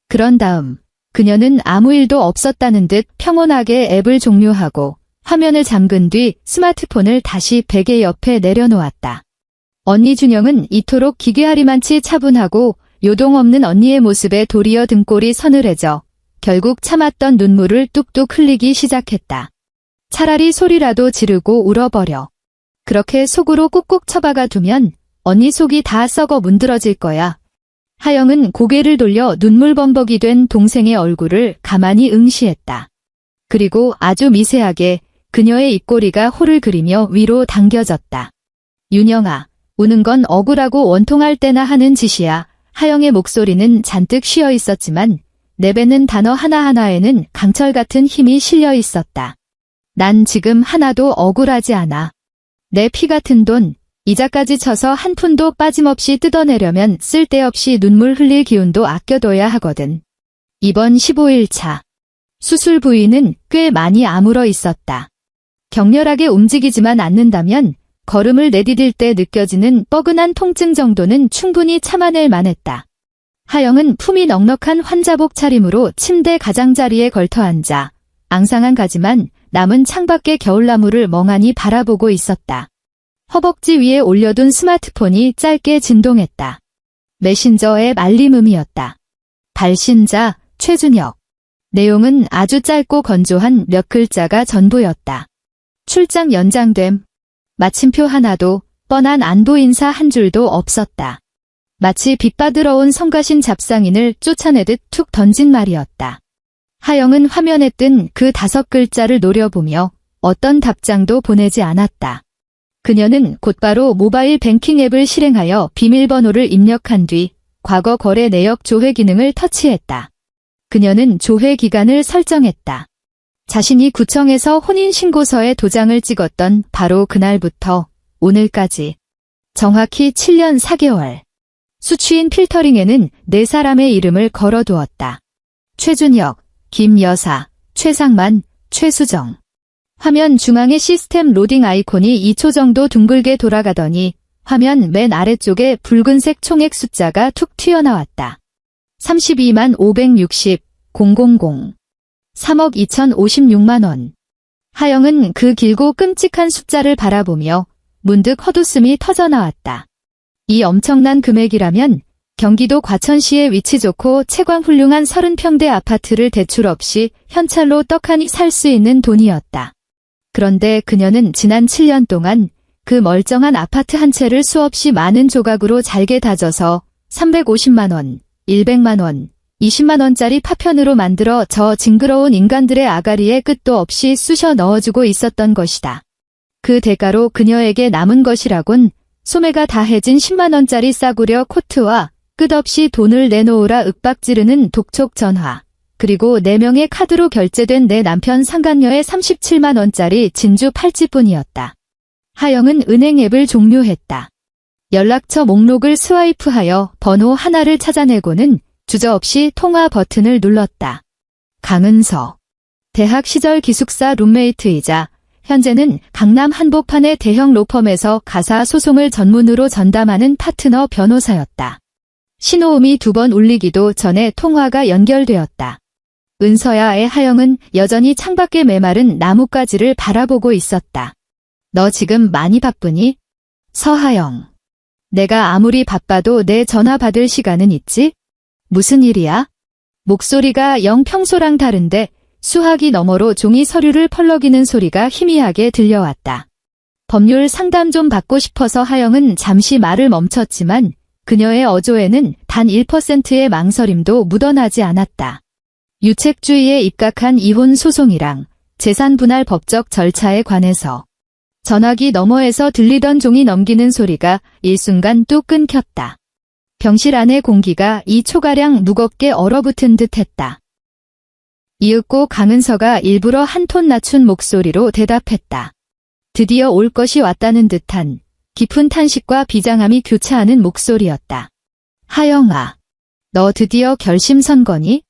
그런 다음 그녀는 아무 일도 없었다는 듯 평온하게 앱을 종료하고 화면을 잠근 뒤 스마트폰을 다시 베개 옆에 내려놓았다. 언니 준영은 이토록 기괴하리만치 차분하고 요동 없는 언니의 모습에 도리어 등골이 서늘해져 결국 참았던 눈물을 뚝뚝 흘리기 시작했다. 차라리 소리라도 지르고 울어버려. 그렇게 속으로 꾹꾹 처박아 두면 언니 속이 다 썩어 문드러질 거야. 하영은 고개를 돌려 눈물범벅이 된 동생의 얼굴을 가만히 응시했다. 그리고 아주 미세하게 그녀의 입꼬리가 호를 그리며 위로 당겨졌다. 윤영아, 우는 건 억울하고 원통할 때나 하는 짓이야. 하영의 목소리는 잔뜩 쉬어 있었지만 내뱉는 단어 하나하나에는 강철 같은 힘이 실려 있었다. 난 지금 하나도 억울하지 않아. 내 피 같은 돈, 이자까지 쳐서 한 푼도 빠짐없이 뜯어내려면 쓸데없이 눈물 흘릴 기운도 아껴둬야 하거든. 이번 15일차. 수술 부위는 꽤 많이 아물어 있었다. 격렬하게 움직이지만 않는다면 걸음을 내디딜 때 느껴지는 뻐근한 통증 정도는 충분히 참아낼 만했다. 하영은 품이 넉넉한 환자복 차림으로 침대 가장자리에 걸터 앉아 앙상한 가지만 남은 창밖의 겨울나무를 멍하니 바라보고 있었다. 허벅지 위에 올려둔 스마트폰이 짧게 진동했다. 메신저 앱 알림음이었다. 발신자 최준혁. 내용은 아주 짧고 건조한 몇 글자가 전부였다. 출장 연장됨. 마침표 하나도 뻔한 안부 인사 한 줄도 없었다. 마치 빛받으러 온 성가신 잡상인을 쫓아내듯 툭 던진 말이었다. 하영은 화면에 뜬 그 5글자를 노려보며 어떤 답장도 보내지 않았다. 그녀는 곧바로 모바일 뱅킹 앱을 실행하여 비밀번호를 입력한 뒤 과거 거래 내역 조회 기능을 터치했다. 그녀는 조회 기간을 설정했다. 자신이 구청에서 혼인신고서에 도장을 찍었던 바로 그날부터 오늘까지 정확히 7년 4개월. 수취인 필터링에는 4사람의 이름을 걸어두었다. 최준혁, 김여사, 최상만, 최수정. 화면 중앙의 시스템 로딩 아이콘이 2초 정도 둥글게 돌아가더니 화면 맨 아래쪽에 붉은색 총액 숫자가 툭 튀어나왔다. 32만 560, 000. 3억 2056만 원. 하영은 그 길고 끔찍한 숫자를 바라보며 문득 헛웃음이 터져나왔다. 이 엄청난 금액이라면 경기도 과천시에 위치 좋고 채광 훌륭한 30평대 아파트를 대출 없이 현찰로 떡하니 살 수 있는 돈이었다. 그런데 그녀는 지난 7년 동안 그 멀쩡한 아파트 한 채를 수없이 많은 조각으로 잘게 다져서 350만 원, 100만 원, 20만 원짜리 파편으로 만들어 저 징그러운 인간들의 아가리에 끝도 없이 쑤셔 넣어주고 있었던 것이다. 그 대가로 그녀에게 남은 것이라곤 소매가 다해진 10만 원짜리 싸구려 코트와 끝없이 돈을 내놓으라 윽박지르는 독촉 전화, 그리고 4명의 카드로 결제된 내 남편 상간녀의 37만 원짜리 진주 팔찌뿐이었다. 하영은 은행 앱을 종료했다. 연락처 목록을 스와이프하여 번호 하나를 찾아내고는 주저없이 통화 버튼을 눌렀다. 강은서. 대학 시절 기숙사 룸메이트이자 현재는 강남 한복판의 대형 로펌에서 가사 소송을 전문으로 전담하는 파트너 변호사였다. 신호음이 2번 울리기도 전에 통화가 연결되었다. 은서야의 하영은 여전히 창밖에 메마른 나뭇가지를 바라보고 있었다. 너 지금 많이 바쁘니? 서하영. 내가 아무리 바빠도 내 전화 받을 시간은 있지? 무슨 일이야? 목소리가 영 평소랑 다른데 수화기 너머로 종이 서류를 펄럭이는 소리가 희미하게 들려왔다. 법률 상담 좀 받고 싶어서 하영은 잠시 말을 멈췄지만 그녀의 어조에는 단 1%의 망설임도 묻어나지 않았다. 유책주의에 입각한 이혼 소송이랑 재산 분할 법적 절차에 관해서 전화기 너머에서 들리던 종이 넘기는 소리가 일순간 뚝 끊겼다. 병실 안의 공기가 2초가량 무겁게 얼어붙은 듯했다. 이윽고 강은서가 일부러 한 톤 낮춘 목소리로 대답했다. 드디어 올 것이 왔다는 듯한 깊은 탄식과 비장함이 교차하는 목소리였다. 하영아, 너 드디어 결심 선 거니?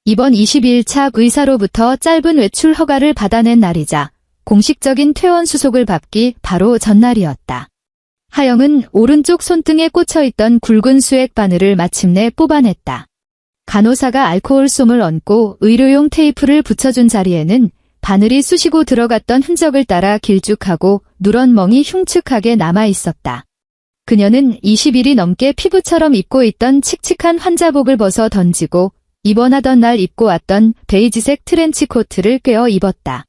이번 22일차 의사로부터 짧은 외출 허가를 받아낸 날이자 공식적인 퇴원 수속을 받기 바로 전날이었다. 하영은 오른쪽 손등에 꽂혀있던 굵은 수액 바늘을 마침내 뽑아냈다. 간호사가 알코올솜을 얹고 의료용 테이프를 붙여준 자리에는 바늘이 쑤시고 들어갔던 흔적을 따라 길쭉하고 누런 멍이 흉측하게 남아있었다. 그녀는 20일이 넘게 피부처럼 입고 있던 칙칙한 환자복을 벗어 던지고 입원하던 날 입고 왔던 베이지색 트렌치 코트를 꿰어 입었다.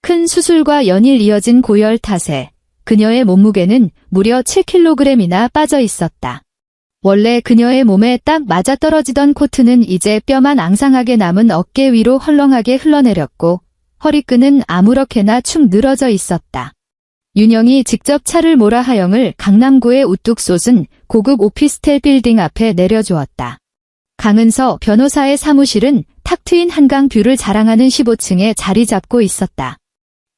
큰 수술과 연일 이어진 고열 탓에 그녀의 몸무게는 무려 7kg이나 빠져 있었다. 원래 그녀의 몸에 딱 맞아떨어지던 코트는 이제 뼈만 앙상하게 남은 어깨 위로 헐렁하게 흘러내렸고 허리끈은 아무렇게나 축 늘어져 있었다. 윤영이 직접 차를 몰아 하영을 강남구에 우뚝 솟은 고급 오피스텔 빌딩 앞에 내려주었다. 강은서 변호사의 사무실은 탁 트인 한강 뷰를 자랑하는 15층에 자리 잡고 있었다.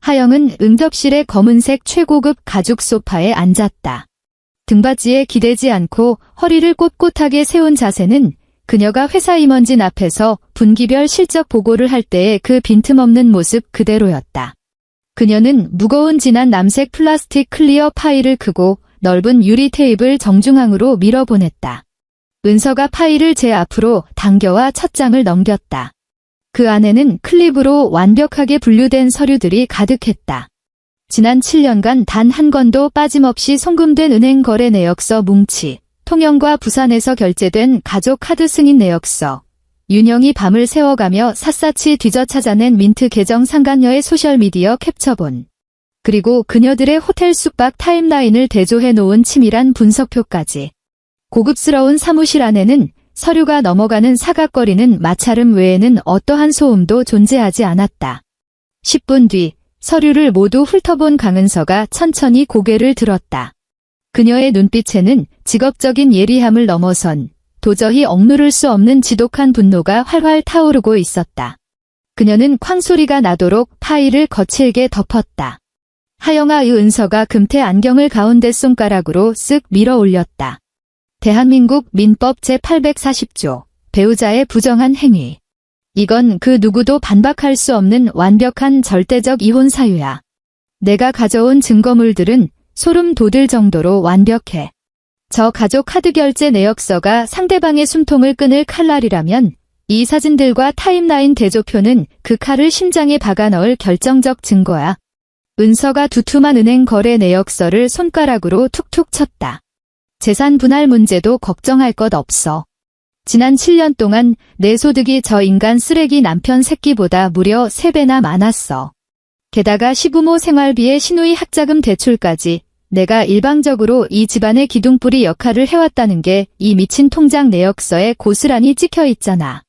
하영은 응접실의 검은색 최고급 가죽 소파에 앉았다. 등받이에 기대지 않고 허리를 꼿꼿하게 세운 자세는 그녀가 회사 임원진 앞에서 분기별 실적 보고를 할 때의 그 빈틈없는 모습 그대로였다. 그녀는 무거운 진한 남색 플라스틱 클리어 파일을 크고 넓은 유리 테이블 정중앙으로 밀어보냈다. 은서가 파일을 제 앞으로 당겨와 첫 장을 넘겼다. 그 안에는 클립으로 완벽하게 분류된 서류들이 가득했다. 지난 7년간 단 한 건도 빠짐없이 송금된 은행 거래 내역서 뭉치, 통영과 부산에서 결제된 가족 카드 승인 내역서, 윤영이 밤을 새워가며 샅샅이 뒤져 찾아낸 민트 계정 상간녀의 소셜미디어 캡처본, 그리고 그녀들의 호텔 숙박 타임라인을 대조해 놓은 치밀한 분석표까지. 고급스러운 사무실 안에는 서류가 넘어가는 사각거리는 마찰음 외에는 어떠한 소음도 존재하지 않았다. 10분 뒤 서류를 모두 훑어본 강은서가 천천히 고개를 들었다. 그녀의 눈빛에는 직업적인 예리함을 넘어선 도저히 억누를 수 없는 지독한 분노가 활활 타오르고 있었다. 그녀는 쾅소리가 나도록 파일을 거칠게 덮었다. 하영아, 은서가 금태 안경을 가운데 손가락으로 쓱 밀어 올렸다. 대한민국 민법 제840조, 배우자의 부정한 행위. 이건 그 누구도 반박할 수 없는 완벽한 절대적 이혼 사유야. 내가 가져온 증거물들은 소름 돋을 정도로 완벽해. 저 가족 카드 결제 내역서가 상대방의 숨통을 끊을 칼날이라면 이 사진들과 타임라인 대조표는 그 칼을 심장에 박아 넣을 결정적 증거야. 은서가 두툼한 은행 거래 내역서를 손가락으로 툭툭 쳤다. 재산 분할 문제도 걱정할 것 없어. 지난 7년 동안 내 소득이 저 인간 쓰레기 남편 새끼보다 무려 3배나 많았어. 게다가 시부모 생활비에 시누이 학자금 대출까지 내가 일방적으로 이 집안의 기둥뿌리 역할을 해왔다는 게 이 미친 통장 내역서에 고스란히 찍혀 있잖아.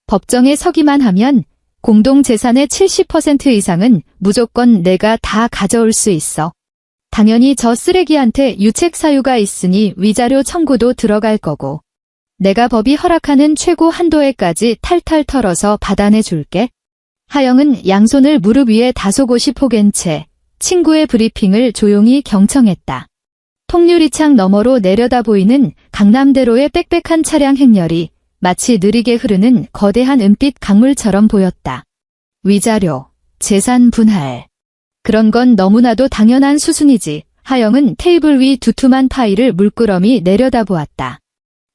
법정에 서기만 하면 공동재산의 70% 이상은 무조건 내가 다 가져올 수 있어. 당연히 저 쓰레기한테 유책 사유가 있으니 위자료 청구도 들어갈 거고. 내가 법이 허락하는 최고 한도에까지 탈탈 털어서 받아내 줄게. 하영은 양손을 무릎 위에 다소곳이 포갠 채 친구의 브리핑을 조용히 경청했다. 통유리창 너머로 내려다 보이는 강남대로의 빽빽한 차량 행렬이 마치 느리게 흐르는 거대한 은빛 강물처럼 보였다. 위자료, 재산 분할. 그런 건 너무나도 당연한 수순이지. 하영은 테이블 위 두툼한 파일을 물끄러미 내려다보았다.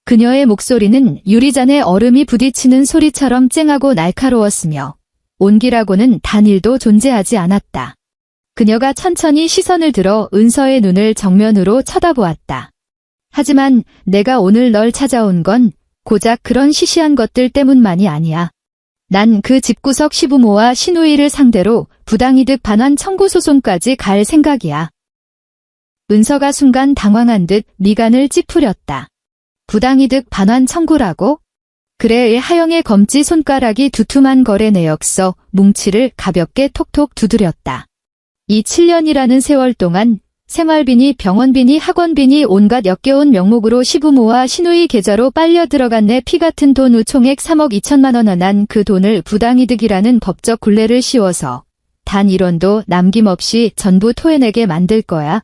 그녀의 목소리는 유리잔에 얼음이 부딪히는 소리처럼 쨍하고 날카로웠으며 온기라고는 단일도 존재하지 않았다. 그녀가 천천히 시선을 들어 은서의 눈을 정면으로 쳐다보았다. 하지만 내가 오늘 널 찾아온 건 고작 그런 시시한 것들 때문만이 아니야. 난 그 집구석 시부모와 시누이를 상대로 부당이득 반환 청구 소송까지 갈 생각이야. 은서가 순간 당황한 듯 미간을 찌푸렸다. 부당이득 반환 청구라고? 그래. 하영의 검지 손가락이 두툼한 거래 내역서 뭉치를 가볍게 톡톡 두드렸다. 이 7년이라는 세월 동안 생활비니 병원비니 학원비니 온갖 역겨운 명목으로 시부모와 시누이 계좌로 빨려 들어간 내 피 같은 돈 우총액 3억 2천만 원. 난 그 돈을 부당이득이라는 법적 굴레를 씌워서 단 1원도 남김없이 전부 토해내게 만들 거야.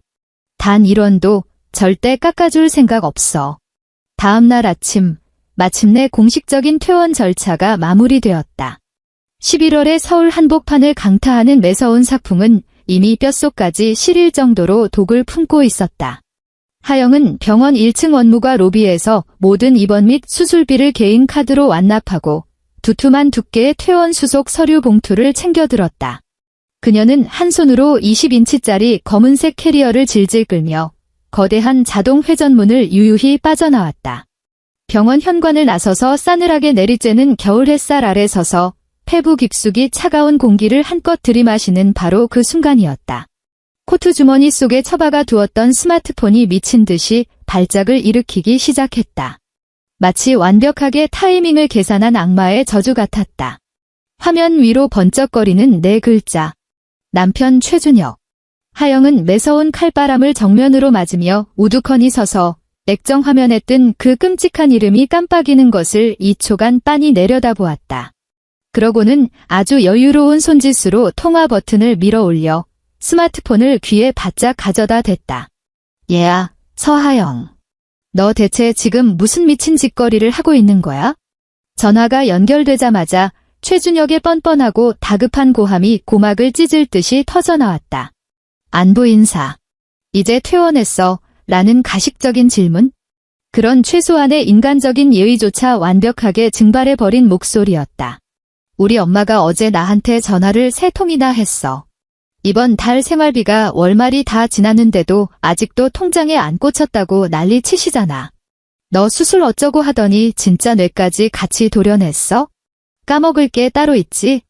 단 1원도 절대 깎아줄 생각 없어. 다음 날 아침, 마침내 공식적인 퇴원 절차가 마무리되었다. 11월에 서울 한복판을 강타하는 매서운 사풍은 이미 뼛속까지 시릴 정도로 독을 품고 있었다. 하영은 병원 1층 원무과 로비에서 모든 입원 및 수술비를 개인 카드로 완납하고 두툼한 두께의 퇴원 수속 서류 봉투를 챙겨들었다. 그녀는 한 손으로 20인치짜리 검은색 캐리어를 질질 끌며 거대한 자동 회전문을 유유히 빠져나왔다. 병원 현관을 나서서 싸늘하게 내리쬐는 겨울 햇살 아래 서서 폐부 깊숙이 차가운 공기를 한껏 들이마시는 바로 그 순간이었다. 코트 주머니 속에 처박아 두었던 스마트폰이 미친 듯이 발작을 일으키기 시작했다. 마치 완벽하게 타이밍을 계산한 악마의 저주 같았다. 화면 위로 번쩍거리는 4글자. 남편 최준혁. 하영은 매서운 칼바람을 정면으로 맞으며 우두커니 서서 액정 화면에 뜬 그 끔찍한 이름이 깜빡이는 것을 2초간 빤히 내려다보았다. 그러고는 아주 여유로운 손짓으로 통화 버튼을 밀어 올려 스마트폰을 귀에 바짝 가져다 댔다. 얘야, 서하영. 너 대체 지금 무슨 미친 짓거리를 하고 있는 거야? 전화가 연결되자마자 최준혁의 뻔뻔하고 다급한 고함이 고막을 찢을 듯이 터져나왔다. 안부 인사. 이제 퇴원했어. 라는 가식적인 질문? 그런 최소한의 인간적인 예의조차 완벽하게 증발해버린 목소리였다. 우리 엄마가 어제 나한테 전화를 3통이나 했어. 이번 달 생활비가 월말이 다 지났는데도 아직도 통장에 안 꽂혔다고 난리 치시잖아. 너 수술 어쩌고 하더니 진짜 뇌까지 같이 도려냈어? 까먹을 게 따로 있지?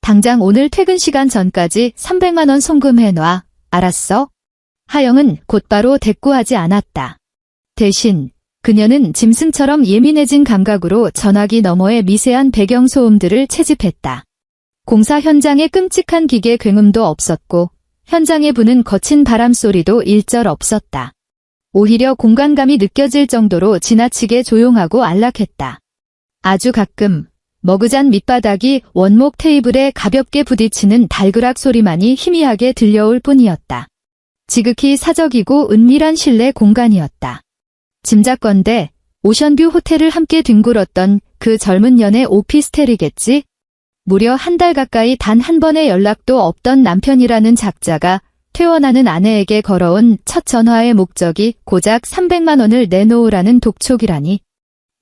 당장 오늘 퇴근 시간 전까지 300만 원 송금해놔. 알았어? 하영은 곧바로 대꾸하지 않았다. 대신 그녀는 짐승처럼 예민해진 감각으로 전화기 너머의 미세한 배경소음들을 채집했다. 공사 현장에 끔찍한 기계 굉음도 없었고 현장에 부는 거친 바람소리도 일절 없었다. 오히려 공간감이 느껴질 정도로 지나치게 조용하고 안락했다. 아주 가끔 머그잔 밑바닥이 원목 테이블에 가볍게 부딪히는 달그락 소리만이 희미하게 들려올 뿐이었다. 지극히 사적이고 은밀한 실내 공간이었다. 짐작건대 오션뷰 호텔을 함께 뒹굴었던 그 젊은 년의 오피스텔이겠지? 무려 한 달 가까이 단 한 번의 연락도 없던 남편이라는 작자가 퇴원하는 아내에게 걸어온 첫 전화의 목적이 고작 300만 원을 내놓으라는 독촉이라니.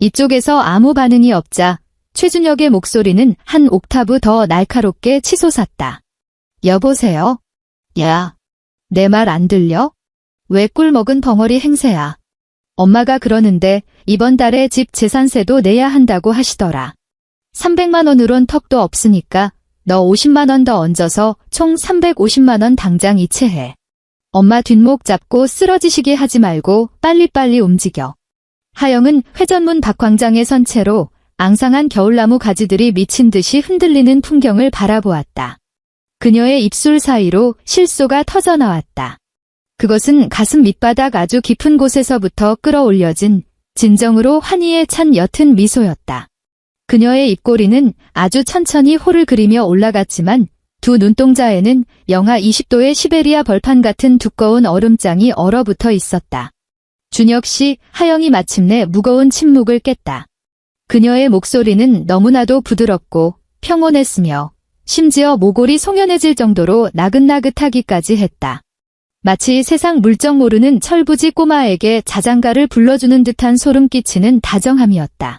이쪽에서 아무 반응이 없자 최준혁의 목소리는 한 옥타브 더 날카롭게 치솟았다. 여보세요? 야, 내 말 안 들려? 왜 꿀 먹은 벙어리 행세야? 엄마가 그러는데 이번 달에 집 재산세도 내야 한다고 하시더라. 300만 원으론 턱도 없으니까 너 50만 원 더 얹어서 총 350만 원 당장 이체해. 엄마 뒷목 잡고 쓰러지시게 하지 말고 빨리빨리 움직여. 하영은 회전문 박광장에 선 채로 앙상한 겨울나무 가지들이 미친 듯이 흔들리는 풍경을 바라보았다. 그녀의 입술 사이로 실소가 터져나왔다. 그것은 가슴 밑바닥 아주 깊은 곳에서부터 끌어올려진 진정으로 환희에 찬 옅은 미소였다. 그녀의 입꼬리는 아주 천천히 호를 그리며 올라갔지만 두 눈동자에는 영하 20도의 시베리아 벌판 같은 두꺼운 얼음장이 얼어붙어 있었다. 준혁 씨, 하영이 마침내 무거운 침묵을 깼다. 그녀의 목소리는 너무나도 부드럽고 평온했으며 심지어 모골이 송연해질 정도로 나긋나긋하기까지 했다. 마치 세상 물정 모르는 철부지 꼬마에게 자장가를 불러주는 듯한 소름 끼치는 다정함이었다.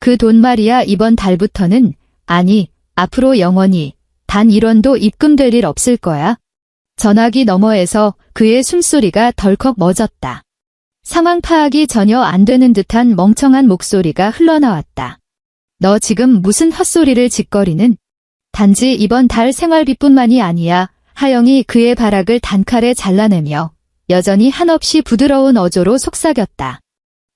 그 돈 말이야 이번 달부터는, 아니, 앞으로 영원히 단 1원도 입금될 일 없을 거야. 전화기 너머에서 그의 숨소리가 덜컥 멎었다. 상황 파악이 전혀 안 되는 듯한 멍청한 목소리가 흘러나왔다. 너 지금 무슨 헛소리를 짓거리는? 단지 이번 달 생활비뿐만이 아니야. 하영이 그의 발악을 단칼에 잘라내며 여전히 한없이 부드러운 어조로 속삭였다.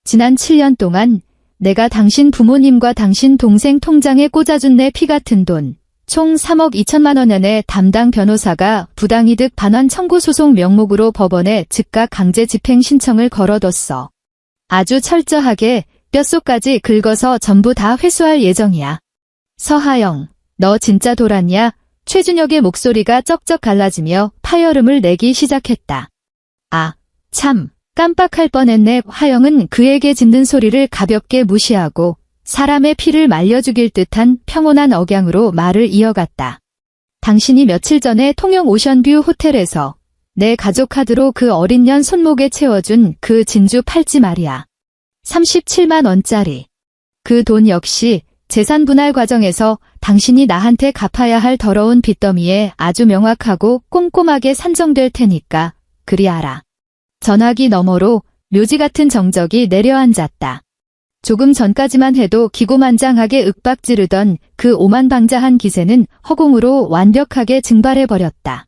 지난 7년 동안 내가 당신 부모님과 당신 동생 통장에 꽂아준 내 피 같은 돈, 총 3억 2천만 원연의 담당 변호사가 부당이득 반환 청구 소송 명목으로 법원에 즉각 강제 집행 신청을 걸어뒀어. 아주 철저하게 뼛속까지 긁어서 전부 다 회수할 예정이야. 서하영, 너 진짜 돌았냐? 최준혁의 목소리가 쩍쩍 갈라지며 파열음을 내기 시작했다. 아, 참, 깜빡할 뻔했네. 하영은 그에게 짖는 소리를 가볍게 무시하고 사람의 피를 말려 죽일 듯한 평온한 억양으로 말을 이어갔다. 당신이 며칠 전에 통영 오션뷰 호텔에서 내 가족 카드로 그 어린 년 손목에 채워준 그 진주 팔찌 말이야. 37만 원짜리. 그 돈 역시 재산 분할 과정에서 당신이 나한테 갚아야 할 더러운 빚더미에 아주 명확하고 꼼꼼하게 산정될 테니까 그리 알아. 전화기 너머로 묘지 같은 정적이 내려앉았다. 조금 전까지만 해도 기고만장하게 윽박지르던 그 오만방자한 기세는 허공으로 완벽하게 증발해버렸다.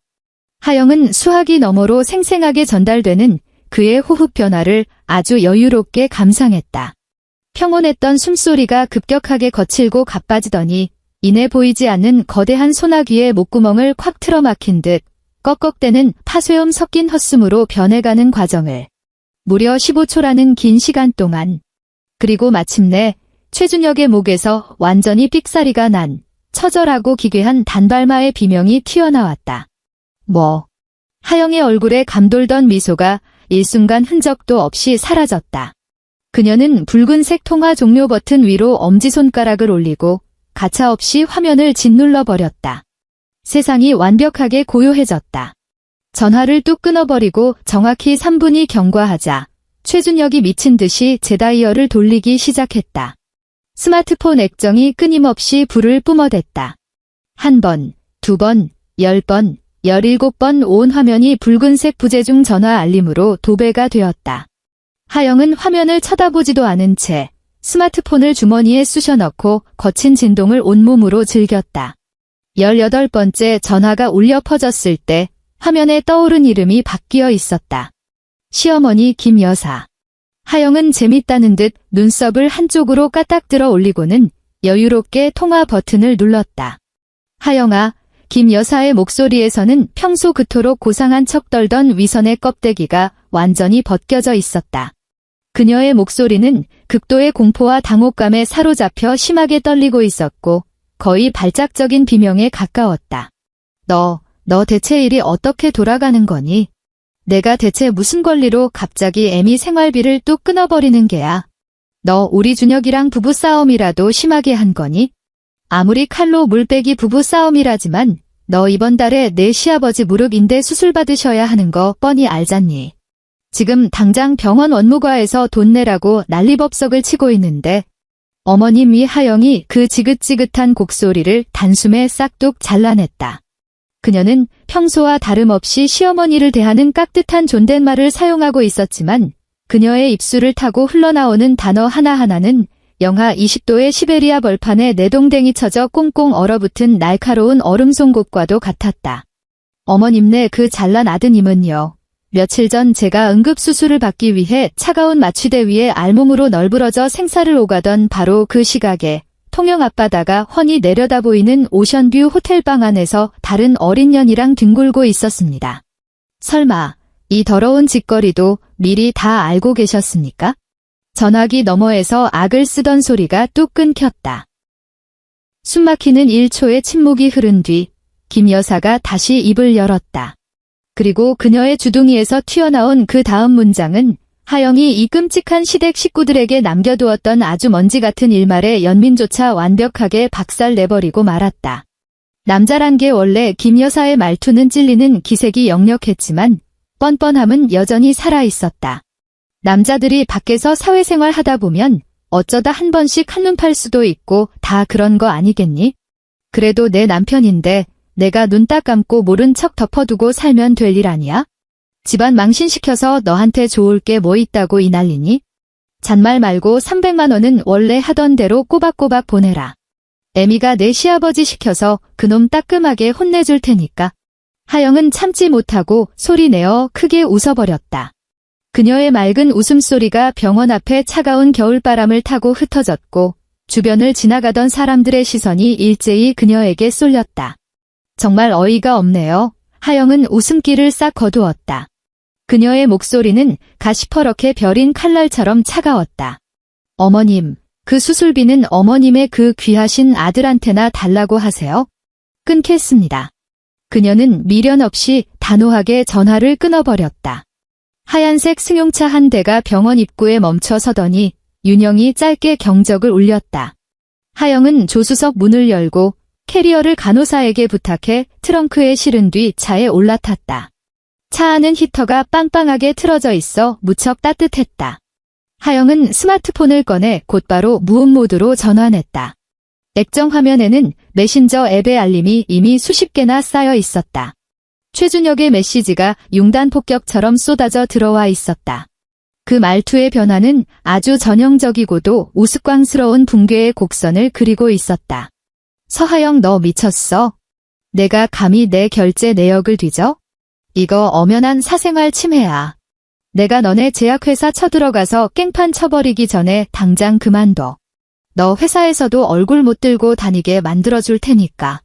하영은 수화기 너머로 생생하게 전달되는 그의 호흡 변화를 아주 여유롭게 감상했다. 평온했던 숨소리가 급격하게 거칠고 가빠지더니 이내 보이지 않는 거대한 소나기의 목구멍을 콱 틀어막힌 듯 꺽꺽대는 파쇄음 섞인 헛숨으로 변해가는 과정을 무려 15초라는 긴 시간 동안, 그리고 마침내 최준혁의 목에서 완전히 삑사리가 난 처절하고 기괴한 단발마의 비명이 튀어나왔다. 뭐? 하영의 얼굴에 감돌던 미소가 일순간 흔적도 없이 사라졌다. 그녀는 붉은색 통화 종료 버튼 위로 엄지손가락을 올리고 가차없이 화면을 짓눌러 버렸다. 세상이 완벽하게 고요해졌다. 전화를 뚝 끊어버리고 정확히 3분이 경과하자 최준혁이 미친 듯이 제 다이얼을 돌리기 시작했다. 스마트폰 액정이 끊임없이 불을 뿜어댔다. 1번, 2번, 10번, 17번 온 화면이 붉은색 부재중 전화 알림으로 도배가 되었다. 하영은 화면을 쳐다보지도 않은 채 스마트폰을 주머니에 쑤셔 넣고 거친 진동을 온몸으로 즐겼다. 18번째 전화가 울려 퍼졌을 때 화면에 떠오른 이름이 바뀌어 있었다. 시어머니 김 여사. 하영은 재밌다는 듯 눈썹을 한쪽으로 까딱 들어 올리고는 여유롭게 통화 버튼을 눌렀다. 하영아, 김 여사의 목소리에서는 평소 그토록 고상한 척 떨던 위선의 껍데기가 완전히 벗겨져 있었다. 그녀의 목소리는 극도의 공포와 당혹감에 사로잡혀 심하게 떨리고 있었고 거의 발작적인 비명에 가까웠다. 너 대체 일이 어떻게 돌아가는 거니? 내가 대체 무슨 권리로 갑자기 애미 생활비를 뚝 끊어버리는 게야? 너 우리 준혁이랑 부부싸움이라도 심하게 한 거니? 아무리 칼로 물빼기 부부싸움이라지만 너 이번 달에 내 시아버지 무릎 인대 수술 받으셔야 하는 거 뻔히 알잖니. 지금 당장 병원 원무과에서 돈 내라고 난리법석을 치고 있는데 어머님 이 하영이 그 지긋지긋한 곡소리를 단숨에 싹둑 잘라냈다. 그녀는 평소와 다름없이 시어머니를 대하는 깍듯한 존댓말을 사용하고 있었지만 그녀의 입술을 타고 흘러나오는 단어 하나하나는 영하 20도의 시베리아 벌판에 내동댕이 쳐져 꽁꽁 얼어붙은 날카로운 얼음 송곳과도 같았다. 어머님네 그 잘난 아드님은요. 며칠 전 제가 응급수술을 받기 위해 차가운 마취대 위에 알몸으로 널브러져 생사를 오가던 바로 그 시각에 통영 앞바다가 훤히 내려다 보이는 오션뷰 호텔방 안에서 다른 어린 년이랑 뒹굴고 있었습니다. 설마 이 더러운 짓거리도 미리 다 알고 계셨습니까? 전화기 너머에서 악을 쓰던 소리가 뚝 끊겼다. 숨막히는 1초의 침묵이 흐른 뒤 김 여사가 다시 입을 열었다. 그리고 그녀의 주둥이에서 튀어나온 그 다음 문장은 하영이 이 끔찍한 시댁 식구들에게 남겨두었던 아주 먼지 같은 일말의 연민조차 완벽하게 박살내버리고 말았다. 남자란 게 원래 김 여사의 말투는 찔리는 기색이 역력했지만 뻔뻔함은 여전히 살아있었다. 남자들이 밖에서 사회생활 하다 보면 어쩌다 한 번씩 한눈 팔 수도 있고 다 그런 거 아니겠니? 그래도 내 남편인데 내가 눈 딱 감고 모른 척 덮어두고 살면 될 일 아니야? 집안 망신시켜서 너한테 좋을 게 뭐 있다고 이 난리니? 잔말 말고 300만 원은 원래 하던 대로 꼬박꼬박 보내라. 애미가 내 시아버지 시켜서 그놈 따끔하게 혼내줄 테니까. 하영은 참지 못하고 소리내어 크게 웃어버렸다. 그녀의 맑은 웃음소리가 병원 앞에 차가운 겨울바람을 타고 흩어졌고 주변을 지나가던 사람들의 시선이 일제히 그녀에게 쏠렸다. 정말 어이가 없네요. 하영은 웃음기를 싹 거두었다. 그녀의 목소리는 가시퍼렇게 벼린 칼날처럼 차가웠다. 어머님, 그 수술비는 어머님의 그 귀하신 아들한테나 달라고 하세요. 끊겠습니다. 그녀는 미련 없이 단호하게 전화를 끊어버렸다. 하얀색 승용차 한 대가 병원 입구에 멈춰 서더니 윤영이 짧게 경적을 울렸다. 하영은 조수석 문을 열고 캐리어를 간호사에게 부탁해 트렁크에 실은 뒤 차에 올라탔다. 차 안은 히터가 빵빵하게 틀어져 있어 무척 따뜻했다. 하영은 스마트폰을 꺼내 곧바로 무음 모드로 전환했다. 액정 화면에는 메신저 앱의 알림이 이미 수십 개나 쌓여 있었다. 최준혁의 메시지가 융단 폭격처럼 쏟아져 들어와 있었다. 그 말투의 변화는 아주 전형적이고도 우스꽝스러운 붕괴의 곡선을 그리고 있었다. 서하영 너 미쳤어? 내가 감히 내 결제 내역을 뒤져? 이거 엄연한 사생활 침해야. 내가 너네 제약회사 쳐들어가서 깽판 쳐버리기 전에 당장 그만둬. 너 회사에서도 얼굴 못 들고 다니게 만들어줄 테니까.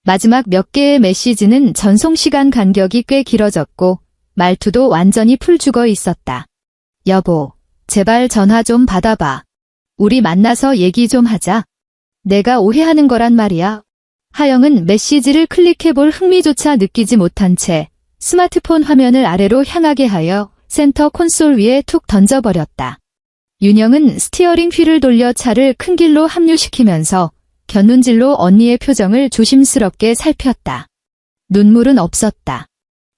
마지막 몇 개의 메시지는 전송시간 간격이 꽤 길어졌고 말투도 완전히 풀 죽어 있었다. 여보, 제발 전화 좀 받아봐. 우리 만나서 얘기 좀 하자. 내가 오해하는 거란 말이야. 하영은 메시지를 클릭해볼 흥미조차 느끼지 못한 채 스마트폰 화면을 아래로 향하게 하여 센터 콘솔 위에 툭 던져버렸다. 윤영은 스티어링 휠을 돌려 차를 큰 길로 합류시키면서 곁눈질로 언니의 표정을 조심스럽게 살폈다. 눈물은 없었다.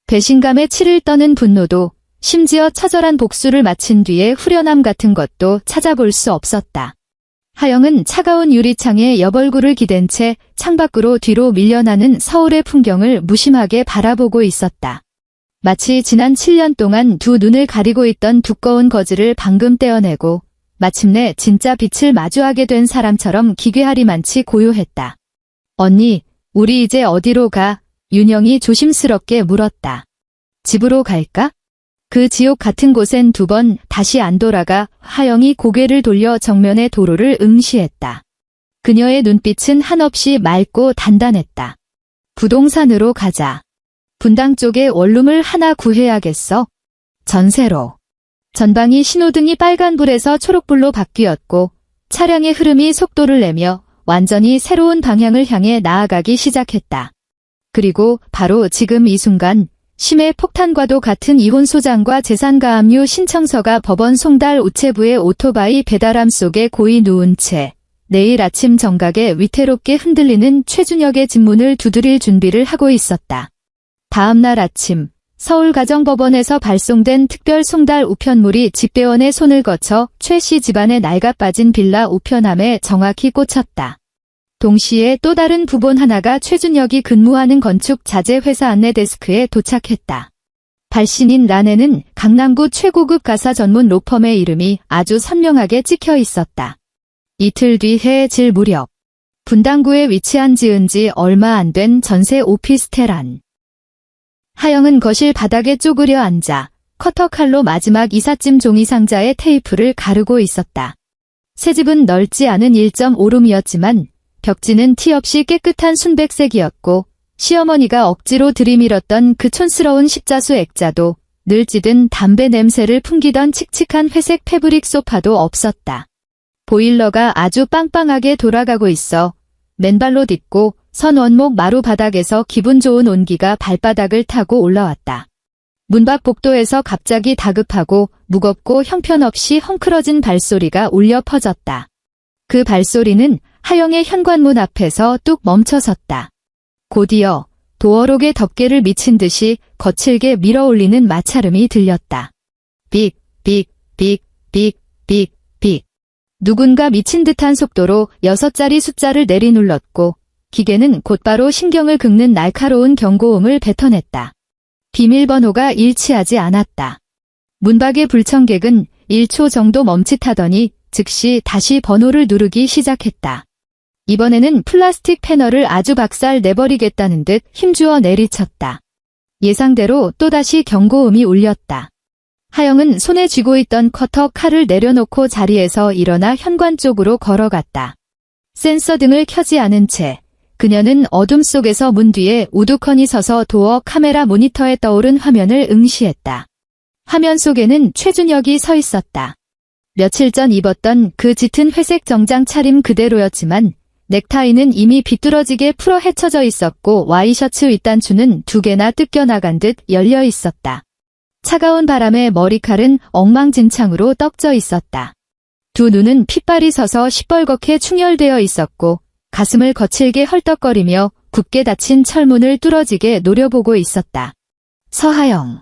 배신감에 치를 떠는 분노도 심지어 처절한 복수를 마친 뒤에 후련함 같은 것도 찾아볼 수 없었다. 하영은 차가운 유리창에 여벌구를 기댄 채 창밖으로 뒤로 밀려나는 서울의 풍경을 무심하게 바라보고 있었다. 마치 지난 7년 동안 두 눈을 가리고 있던 두꺼운 거즈를 방금 떼어내고 마침내 진짜 빛을 마주하게 된 사람처럼 기괴하리만치 고요했다. 언니, 우리 이제 어디로 가? 윤영이 조심스럽게 물었다. 집으로 갈까? 그 지옥 같은 곳엔 두 번 다시 안 돌아가. 하영이 고개를 돌려 정면의 도로를 응시했다. 그녀의 눈빛은 한없이 맑고 단단했다. 부동산으로 가자. 분당 쪽에 원룸을 하나 구해야겠어. 전세로. 전방이 신호등이 빨간불에서 초록불로 바뀌었고 차량의 흐름이 속도를 내며 완전히 새로운 방향을 향해 나아가기 시작했다. 그리고 바로 지금 이 순간 심해 폭탄과도 같은 이혼 소장과 재산가압류 신청서가 법원 송달 우체부의 오토바이 배달함 속에 고이 누운 채 내일 아침 정각에 위태롭게 흔들리는 최준혁의 집문을 두드릴 준비를 하고 있었다. 다음 날 아침 서울가정법원에서 발송된 특별 송달 우편물이 집배원의 손을 거쳐 최 씨 집안의 낡아빠진 빌라 우편함에 정확히 꽂혔다. 동시에 또 다른 부본 하나가 최준혁이 근무하는 건축 자재 회사 안내 데스크에 도착했다. 발신인 란에는 강남구 최고급 가사 전문 로펌의 이름이 아주 선명하게 찍혀 있었다. 이틀 뒤 해에 질 무렵 분당구에 위치한 지은 지 얼마 안 된 전세 오피스텔 안. 하영은 거실 바닥에 쪼그려 앉아 커터칼로 마지막 이삿짐 종이 상자에 테이프를 가르고 있었다. 새 집은 넓지 않은 1.5룸이었지만 벽지는 티 없이 깨끗한 순백색이었고 시어머니가 억지로 들이밀었던 그 촌스러운 십자수 액자도 늘 찌든 담배 냄새를 풍기던 칙칙한 회색 패브릭 소파도 없었다. 보일러가 아주 빵빵하게 돌아가고 있어 맨발로 딛고 선 원목 마루 바닥에서 기분 좋은 온기가 발바닥을 타고 올라왔다. 문 밖 복도에서 갑자기 다급하고 무겁고 형편없이 헝클어진 발소리가 울려 퍼졌다. 그 발소리는 하영의 현관문 앞에서 뚝 멈춰섰다. 곧이어 도어록의 덮개를 미친 듯이 거칠게 밀어올리는 마찰음이 들렸다. 삑, 삑, 삑, 삑, 삑, 삑. 누군가 미친 듯한 속도로 6자리 숫자를 내리눌렀고 기계는 곧바로 신경을 긁는 날카로운 경고음을 뱉어냈다. 비밀번호가 일치하지 않았다. 문밖의 불청객은 1초 정도 멈칫하더니 즉시 다시 번호를 누르기 시작했다. 이번에는 플라스틱 패널을 아주 박살 내버리겠다는 듯 힘주어 내리쳤다. 예상대로 또다시 경고음이 울렸다. 하영은 손에 쥐고 있던 커터 칼을 내려놓고 자리에서 일어나 현관 쪽으로 걸어갔다. 센서 등을 켜지 않은 채 그녀는 어둠 속에서 문 뒤에 우두커니 서서 도어 카메라 모니터에 떠오른 화면을 응시했다. 화면 속에는 최준혁이 서 있었다. 며칠 전 입었던 그 짙은 회색 정장 차림 그대로였지만 넥타이는 이미 비뚤어지게 풀어 헤쳐져 있었고 와이셔츠 윗단추는 2개나 뜯겨나간 듯 열려 있었다. 차가운 바람에 머리칼은 엉망진창으로 떡져 있었다. 두 눈은 핏발이 서서 시뻘겋게 충혈되어 있었고 가슴을 거칠게 헐떡거리며 굳게 닫힌 철문을 뚫어지게 노려보고 있었다. 서하영.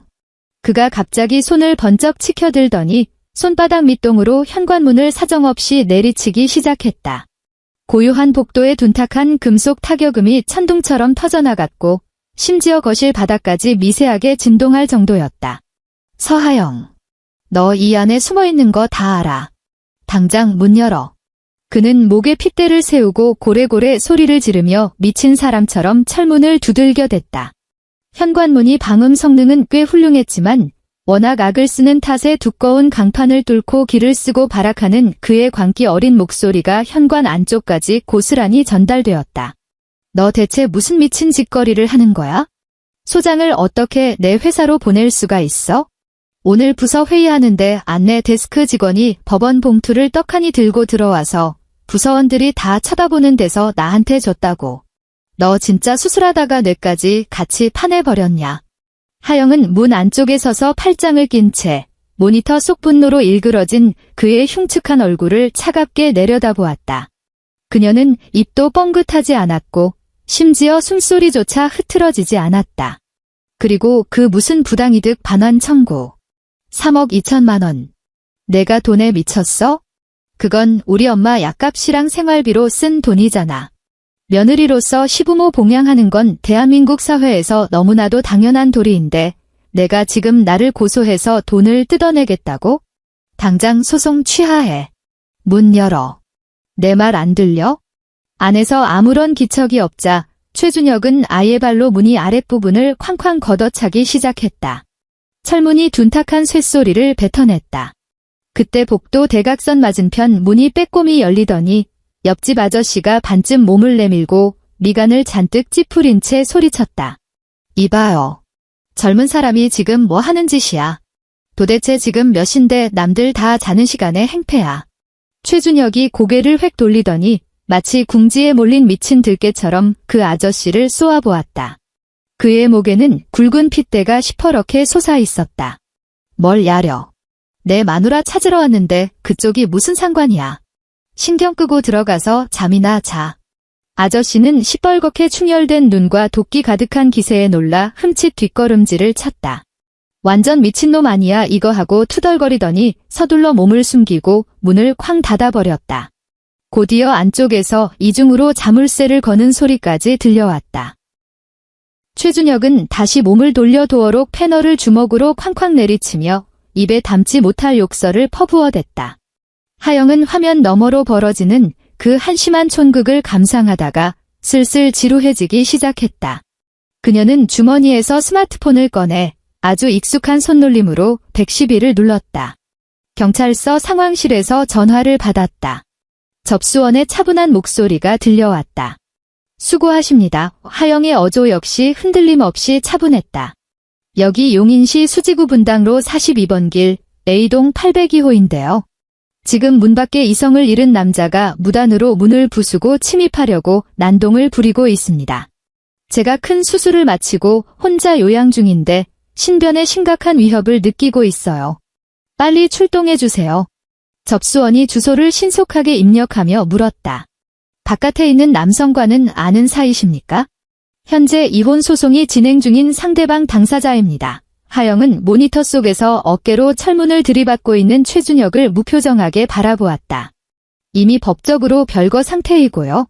그가 갑자기 손을 번쩍 치켜들더니 손바닥 밑동으로 현관문을 사정없이 내리치기 시작했다. 고요한 복도에 둔탁한 금속 타격음이 천둥처럼 터져나갔고 심지어 거실 바닥까지 미세하게 진동할 정도였다. 서하영. 너 이 안에 숨어있는 거 다 알아. 당장 문 열어. 그는 목에 핏대를 세우고 고래고래 소리를 지르며 미친 사람처럼 철문을 두들겨댔다. 현관문이 방음 성능은 꽤 훌륭했지만 워낙 악을 쓰는 탓에 두꺼운 강판을 뚫고 기를 쓰고 발악하는 그의 광기 어린 목소리가 현관 안쪽까지 고스란히 전달되었다. 너 대체 무슨 미친 짓거리를 하는 거야? 소장을 어떻게 내 회사로 보낼 수가 있어? 오늘 부서 회의하는데 안내 데스크 직원이 법원 봉투를 떡하니 들고 들어와서 부서원들이 다 쳐다보는 데서 나한테 줬다고. 너 진짜 수술하다가 뇌까지 같이 파내버렸냐? 하영은 문 안쪽에 서서 팔짱을 낀 채 모니터 속 분노로 일그러진 그의 흉측한 얼굴을 차갑게 내려다보았다. 그녀는 입도 뻥긋하지 않았고 심지어 숨소리조차 흐트러지지 않았다. 그리고 그 무슨 부당이득 반환 청구. 3억 2천만 원. 내가 돈에 미쳤어? 그건 우리 엄마 약값이랑 생활비로 쓴 돈이잖아. 며느리로서 시부모 봉양하는 건 대한민국 사회에서 너무나도 당연한 도리인데 내가 지금 나를 고소해서 돈을 뜯어내겠다고? 당장 소송 취하해. 문 열어. 내 말 안 들려? 안에서 아무런 기척이 없자 최준혁은 아예 발로 문이 아랫부분을 쾅쾅 걷어차기 시작했다. 철문이 둔탁한 쇳소리를 뱉어냈다. 그때 복도 대각선 맞은편 문이 빼꼼히 열리더니 옆집 아저씨가 반쯤 몸을 내밀고 미간을 잔뜩 찌푸린 채 소리쳤다. 이봐요. 젊은 사람이 지금 뭐 하는 짓이야. 도대체 지금 몇 시인데 남들 다 자는 시간에 행패야. 최준혁이 고개를 획 돌리더니 마치 궁지에 몰린 미친 들개처럼 그 아저씨를 쏘아보았다. 그의 목에는 굵은 핏대가 시퍼렇게 솟아 있었다. 뭘 야려. 내 마누라 찾으러 왔는데 그쪽이 무슨 상관이야. 신경 끄고 들어가서 잠이나 자. 아저씨는 시뻘겋게 충혈된 눈과 도끼 가득한 기세에 놀라 흠칫 뒷걸음질을 쳤다. 완전 미친놈 아니야 이거 하고 투덜거리더니 서둘러 몸을 숨기고 문을 쾅 닫아버렸다. 곧이어 안쪽에서 이중으로 자물쇠를 거는 소리까지 들려왔다. 최준혁은 다시 몸을 돌려 도어록 패널을 주먹으로 쾅쾅 내리치며 입에 담지 못할 욕설을 퍼부어댔다. 하영은 화면 너머로 벌어지는 그 한심한 촌극을 감상하다가 슬슬 지루해지기 시작했다. 그녀는 주머니에서 스마트폰을 꺼내 아주 익숙한 손놀림으로 112를 눌렀다. 경찰서 상황실에서 전화를 받았다. 접수원의 차분한 목소리가 들려왔다. 수고하십니다. 하영의 어조 역시 흔들림 없이 차분했다. 여기 용인시 수지구 분당로 42번 길 A동 802호인데요. 지금 문 밖에 이성을 잃은 남자가 무단으로 문을 부수고 침입하려고 난동을 부리고 있습니다. 제가 큰 수술을 마치고 혼자 요양 중인데 신변에 심각한 위협을 느끼고 있어요. 빨리 출동해주세요. 접수원이 주소를 신속하게 입력하며 물었다. 바깥에 있는 남성과는 아는 사이십니까? 현재 이혼 소송이 진행 중인 상대방 당사자입니다. 하영은 모니터 속에서 어깨로 철문을 들이받고 있는 최준혁을 무표정하게 바라보았다. 이미 법적으로 별거 상태이고요.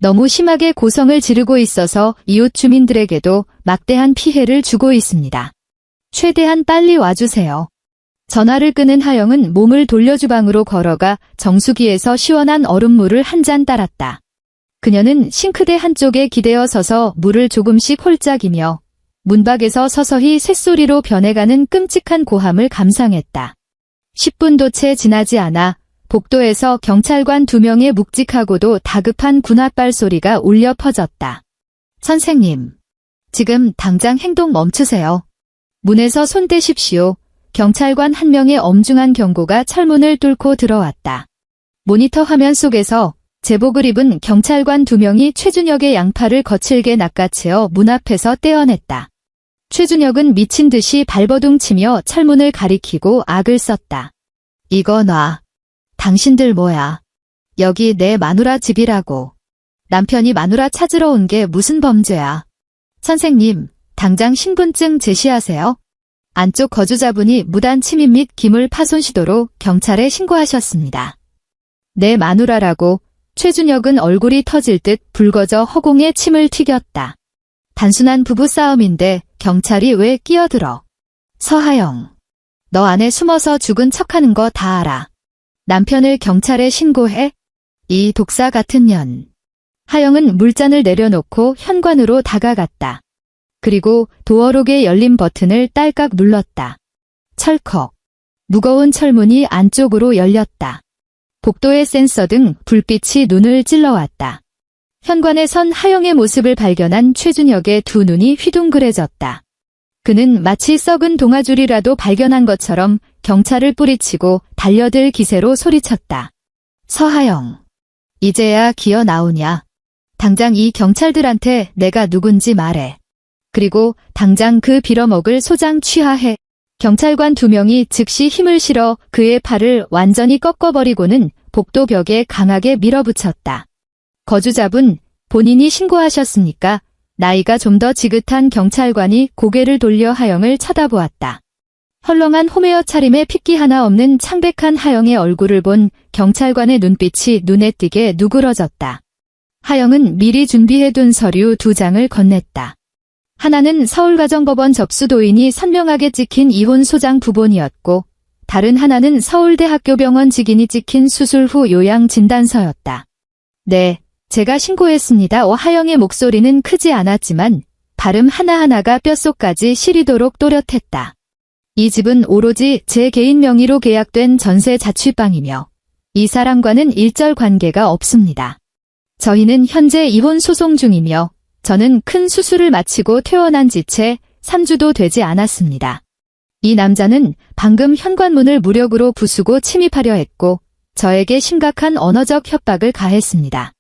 너무 심하게 고성을 지르고 있어서 이웃 주민들에게도 막대한 피해를 주고 있습니다. 최대한 빨리 와주세요. 전화를 끊은 하영은 몸을 돌려 주방으로 걸어가 정수기에서 시원한 얼음물을 한 잔 따랐다. 그녀는 싱크대 한쪽에 기대어 서서 물을 조금씩 홀짝이며 문밖에서 서서히 쇳소리로 변해가는 끔찍한 고함을 감상했다. 10분도 채 지나지 않아 복도에서 경찰관 2명의 묵직하고도 다급한 군홧발 소리가 울려 퍼졌다. 선생님, 지금 당장 행동 멈추세요. 문에서 손 떼십시오. 경찰관 1명의 엄중한 경고가 철문을 뚫고 들어왔다. 모니터 화면 속에서 제복을 입은 경찰관 2명이 최준혁의 양팔을 거칠게 낚아채어 문 앞에서 떼어냈다. 최준혁은 미친 듯이 발버둥 치며 철문을 가리키고 악을 썼다. 이거 놔. 당신들 뭐야. 여기 내 마누라 집이라고. 남편이 마누라 찾으러 온 게 무슨 범죄야. 선생님, 당장 신분증 제시하세요. 안쪽 거주자분이 무단 침입 및 기물 파손 시도로 경찰에 신고하셨습니다. 내 마누라라고. 최준혁은 얼굴이 터질 듯 붉어져 허공에 침을 튀겼다. 단순한 부부싸움인데 경찰이 왜 끼어들어. 서하영, 너 안에 숨어서 죽은 척하는 거 다 알아. 남편을 경찰에 신고해? 이 독사 같은 년. 하영은 물잔을 내려놓고 현관으로 다가갔다. 그리고 도어록의 열린 버튼을 딸깍 눌렀다. 철컥. 무거운 철문이 안쪽으로 열렸다. 복도의 센서 등 불빛이 눈을 찔러왔다. 현관에 선 하영의 모습을 발견한 최준혁의 2 눈이 휘둥그레졌다. 그는 마치 썩은 동아줄이라도 발견한 것처럼 경찰을 뿌리치고 달려들 기세로 소리쳤다. 서하영, 이제야 기어 나오냐. 당장 이 경찰들한테 내가 누군지 말해. 그리고 당장 그 빌어먹을 소장 취하해. 경찰관 2명이 즉시 힘을 실어 그의 팔을 완전히 꺾어버리고는 복도 벽에 강하게 밀어붙였다. 거주자분, 본인이 신고하셨습니까? 나이가 좀 더 지긋한 경찰관이 고개를 돌려 하영을 쳐다보았다. 헐렁한 홈웨어 차림에 핏기 하나 없는 창백한 하영의 얼굴을 본 경찰관의 눈빛이 눈에 띄게 누그러졌다. 하영은 미리 준비해둔 서류 2장을 건넸다. 하나는 서울가정법원 접수도인이 선명하게 찍힌 이혼 소장 부본이었고 다른 하나는 서울대학교병원 직인이 찍힌 수술 후 요양 진단서였다. 네, 제가 신고했습니다. 하영의 목소리는 크지 않았지만 발음 하나하나가 뼛속까지 시리도록 또렷했다. 이 집은 오로지 제 개인 명의로 계약된 전세 자취방이며 이 사람과는 일절 관계가 없습니다. 저희는 현재 이혼 소송 중이며 저는 큰 수술을 마치고 퇴원한 지 채 3주도 되지 않았습니다. 이 남자는 방금 현관문을 무력으로 부수고 침입하려 했고 저에게 심각한 언어적 협박을 가했습니다.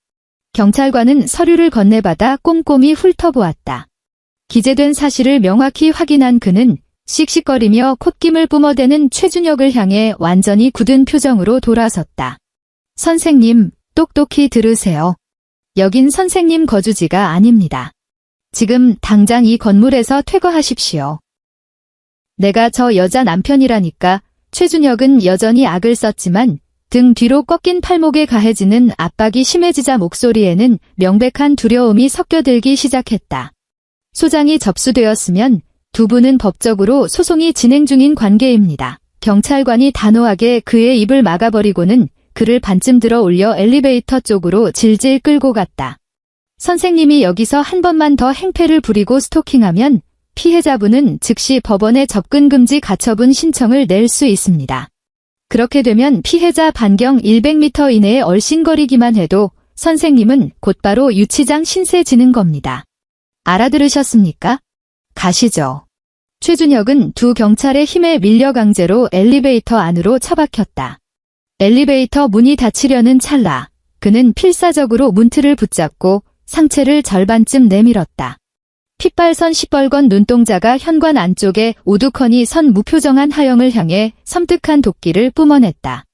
경찰관은 서류를 건네받아 꼼꼼히 훑어보았다. 기재된 사실을 명확히 확인한 그는 씩씩거리며 콧김을 뿜어대는 최준혁을 향해 완전히 굳은 표정으로 돌아섰다. 선생님, 똑똑히 들으세요. 여긴 선생님 거주지가 아닙니다. 지금 당장 이 건물에서 퇴거하십시오. 내가 저 여자 남편이라니까. 최준혁은 여전히 악을 썼지만 등 뒤로 꺾인 팔목에 가해지는 압박이 심해지자 목소리에는 명백한 두려움이 섞여들기 시작했다. 소장이 접수되었으면 두 분은 법적으로 소송이 진행 중인 관계입니다. 경찰관이 단호하게 그의 입을 막아버리고는 그를 반쯤 들어 올려 엘리베이터 쪽으로 질질 끌고 갔다. 선생님이 여기서 한 번만 더 행패를 부리고 스토킹하면 피해자분은 즉시 법원에 접근금지 가처분 신청을 낼 수 있습니다. 그렇게 되면 피해자 반경 100m 이내에 얼씬거리기만 해도 선생님은 곧바로 유치장 신세 지는 겁니다. 알아들으셨습니까? 가시죠. 최준혁은 두 경찰의 힘에 밀려 강제로 엘리베이터 안으로 처박혔다. 엘리베이터 문이 닫히려는 찰나 그는 필사적으로 문틀을 붙잡고 상체를 절반쯤 내밀었다. 핏발선 시뻘건 눈동자가 현관 안쪽에 우두커니 선 무표정한 하영을 향해 섬뜩한 도끼를 뿜어냈다.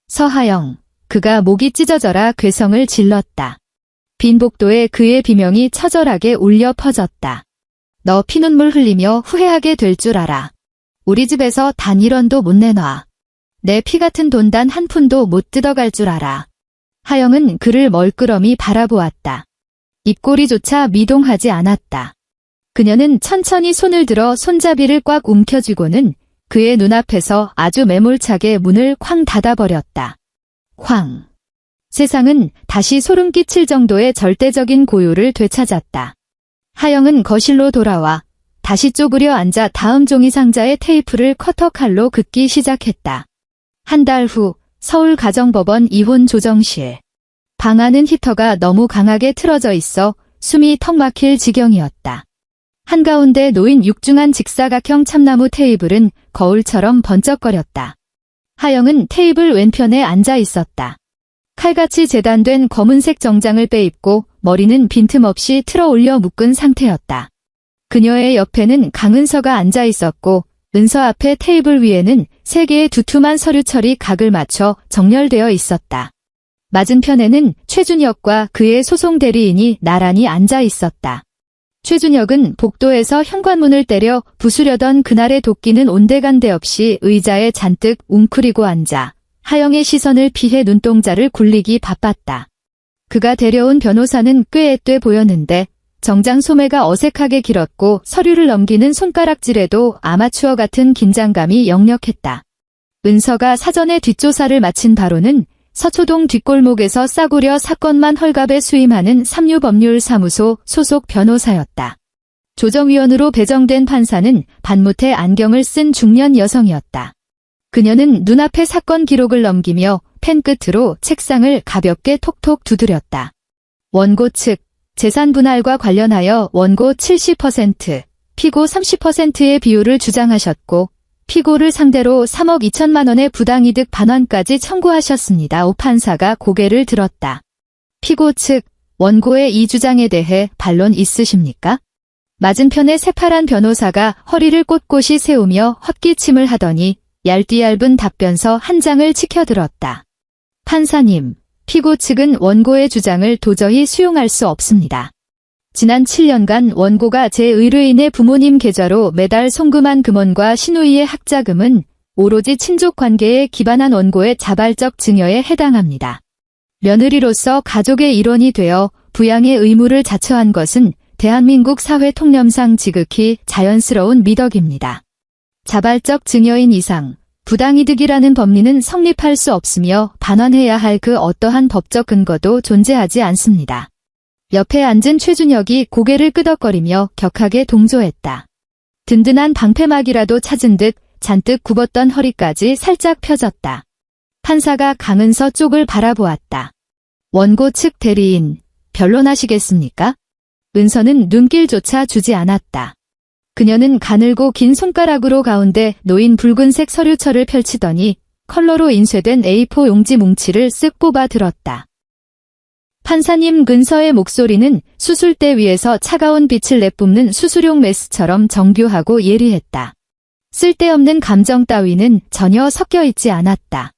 서하영, 그가 목이 찢어져라 괴성을 질렀다. 빈 복도에 그의 비명이 처절하게 울려 퍼졌다. 너 피눈물 흘리며 후회하게 될 줄 알아. 우리 집에서 단 1원도 못 내놔. 내 피 같은 돈 단 한 푼도 못 뜯어갈 줄 알아. 하영은 그를 멀끄러미 바라보았다. 입꼬리조차 미동하지 않았다. 그녀는 천천히 손을 들어 손잡이를 꽉 움켜쥐고는 그의 눈앞에서 아주 매몰차게 문을 쾅 닫아버렸다. 쾅. 세상은 다시 소름 끼칠 정도의 절대적인 고요를 되찾았다. 하영은 거실로 돌아와 다시 쪼그려 앉아 다음 종이 상자의 테이프를 커터칼로 긋기 시작했다. 한 달 후 서울가정법원 이혼조정실. 방 안은 히터가 너무 강하게 틀어져 있어 숨이 턱 막힐 지경이었다. 한가운데 놓인 육중한 직사각형 참나무 테이블은 거울처럼 번쩍거렸다. 하영은 테이블 왼편에 앉아 있었다. 칼같이 재단된 검은색 정장을 빼입고 머리는 빈틈없이 틀어 올려 묶은 상태였다. 그녀의 옆에는 강은서가 앉아 있었고 은서 앞에 테이블 위에는 3개의 두툼한 서류철이 각을 맞춰 정렬되어 있었다. 맞은편에는 최준혁과 그의 소송 대리인이 나란히 앉아 있었다. 최준혁은 복도에서 현관문을 때려 부수려던 그날의 도끼는 온데간데 없이 의자에 잔뜩 웅크리고 앉아 하영의 시선을 피해 눈동자를 굴리기 바빴다. 그가 데려온 변호사는 꽤 앳돼 보였는데 정장 소매가 어색하게 길었고 서류를 넘기는 손가락질에도 아마추어 같은 긴장감이 역력했다. 은서가 사전에 뒷조사를 마친 바로는 서초동 뒷골목에서 싸구려 사건만 헐갑에 수임하는 삼류법률사무소 소속 변호사였다. 조정위원으로 배정된 판사는 반무태 안경을 쓴 중년 여성이었다. 그녀는 눈앞에 사건 기록을 넘기며 펜 끝으로 책상을 가볍게 톡톡 두드렸다. 원고 측, 재산 분할과 관련하여 원고 70%, 피고 30%의 비율을 주장하셨고 피고를 상대로 3억 2천만 원의 부당이득 반환까지 청구하셨습니다. 오 판사가 고개를 들었다. 피고 측, 원고의 이 주장에 대해 반론 있으십니까? 맞은편의 새파란 변호사가 허리를 꼿꼿이 세우며 헛기침을 하더니 얇디얇은 답변서 한 장을 치켜들었다. 판사님, 피고 측은 원고의 주장을 도저히 수용할 수 없습니다. 지난 7년간 원고가 제 의뢰인의 부모님 계좌로 매달 송금한 금원과 시누이의 학자금은 오로지 친족 관계에 기반한 원고의 자발적 증여에 해당합니다. 며느리로서 가족의 일원이 되어 부양의 의무를 자처한 것은 대한민국 사회 통념상 지극히 자연스러운 미덕입니다. 자발적 증여인 이상 부당이득이라는 법리는 성립할 수 없으며 반환해야 할 그 어떠한 법적 근거도 존재하지 않습니다. 옆에 앉은 최준혁이 고개를 끄덕거리며 격하게 동조했다. 든든한 방패막이라도 찾은 듯 잔뜩 굽었던 허리까지 살짝 펴졌다. 판사가 강은서 쪽을 바라보았다. 원고 측 대리인, 변론하시겠습니까? 은서는 눈길조차 주지 않았다. 그녀는 가늘고 긴 손가락으로 가운데 놓인 붉은색 서류철을 펼치더니 컬러로 인쇄된 A4 용지 뭉치를 쓱 뽑아 들었다. 판사님, 근서의 목소리는 수술대 위에서 차가운 빛을 내뿜는 수술용 메스처럼 정교하고 예리했다. 쓸데없는 감정 따위는 전혀 섞여 있지 않았다.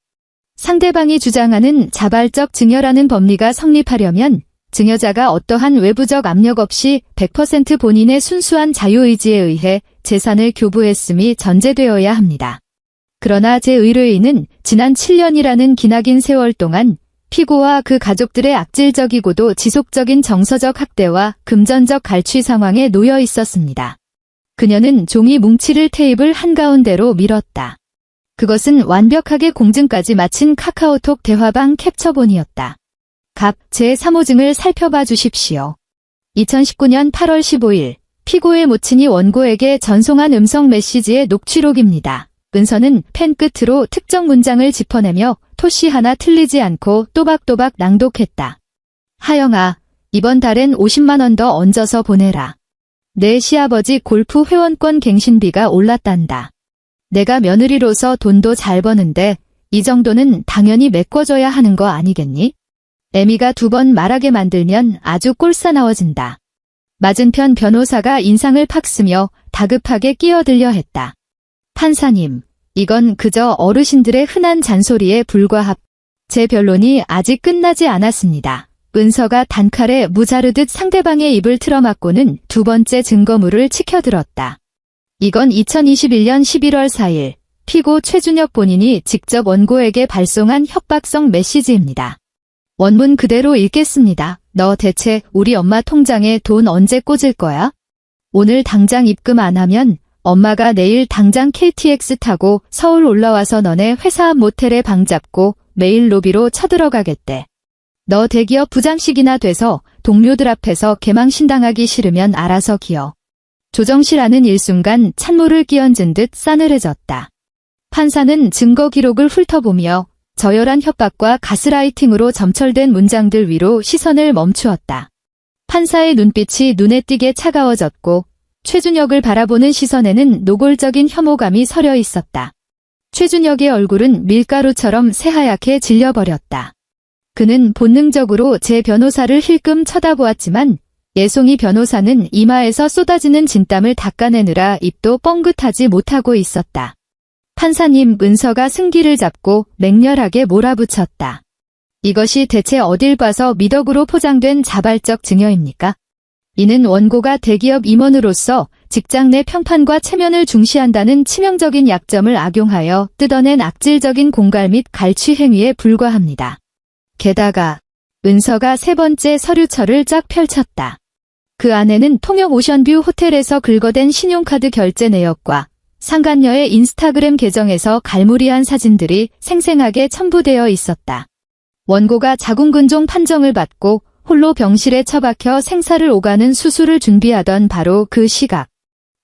상대방이 주장하는 자발적 증여라는 법리가 성립하려면 증여자가 어떠한 외부적 압력 없이 100% 본인의 순수한 자유의지에 의해 재산을 교부했음이 전제되어야 합니다. 그러나 제 의뢰인은 지난 7년이라는 기나긴 세월 동안 피고와 그 가족들의 악질적이고도 지속적인 정서적 학대와 금전적 갈취 상황에 놓여 있었습니다. 그녀는 종이 뭉치를 테이블 한가운데로 밀었다. 그것은 완벽하게 공증까지 마친 카카오톡 대화방 캡처본이었다. 갑 제3호증을 살펴봐 주십시오. 2019년 8월 15일 피고의 모친이 원고에게 전송한 음성 메시지의 녹취록입니다. 은서는 펜 끝으로 특정 문장을 짚어내며 토시 하나 틀리지 않고 또박또박 낭독했다. 하영아, 이번 달엔 50만 원 더 얹어서 보내라. 내 시아버지 골프 회원권 갱신비가 올랐단다. 내가 며느리로서 돈도 잘 버는데 이 정도는 당연히 메꿔줘야 하는 거 아니겠니? 애미가 2번 말하게 만들면 아주 꼴사나워진다. 맞은편 변호사가 인상을 팍 쓰며 다급하게 끼어들려 했다. 판사님, 이건 그저 어르신들의 흔한 잔소리에 불과합. 제 변론이 아직 끝나지 않았습니다. 은서가 단칼에 무자르듯 상대방의 입을 틀어막고는 두 번째 증거물을 치켜들었다. 이건 2021년 11월 4일 피고 최준혁 본인이 직접 원고에게 발송한 협박성 메시지입니다. 원문 그대로 읽겠습니다. 너 대체 우리 엄마 통장에 돈 언제 꽂을 거야? 오늘 당장 입금 안 하면 엄마가 내일 당장 KTX 타고 서울 올라와서 너네 회사 앞 모텔에 방 잡고 매일 로비로 쳐들어가겠대. 너 대기업 부장식이나 돼서 동료들 앞에서 개망신당하기 싫으면 알아서 기어. 조정실 안은 일순간 찬물을 끼얹은 듯 싸늘해졌다. 판사는 증거 기록을 훑어보며 저열한 협박과 가스라이팅으로 점철된 문장들 위로 시선을 멈추었다. 판사의 눈빛이 눈에 띄게 차가워졌고 최준혁을 바라보는 시선에는 노골적인 혐오감이 서려 있었다. 최준혁의 얼굴은 밀가루처럼 새하얗게 질려버렸다. 그는 본능적으로 제 변호사를 힐끔 쳐다보았지만 예송이 변호사는 이마에서 쏟아지는 진땀을 닦아내느라 입도 뻥긋하지 못하고 있었다. 판사님, 은서가 승기를 잡고 맹렬하게 몰아붙였다. 이것이 대체 어딜 봐서 미덕으로 포장된 자발적 증여입니까? 이는 원고가 대기업 임원으로서 직장 내 평판과 체면을 중시한다는 치명적인 약점을 악용하여 뜯어낸 악질적인 공갈 및 갈취 행위에 불과합니다. 게다가 은서가 세 번째 서류철을 쫙 펼쳤다. 그 안에는 통영 오션뷰 호텔에서 긁어댄 신용카드 결제 내역과 상간녀의 인스타그램 계정에서 갈무리한 사진들이 생생하게 첨부되어 있었다. 원고가 자궁근종 판정을 받고 홀로 병실에 처박혀 생사를 오가는 수술을 준비하던 바로 그 시각.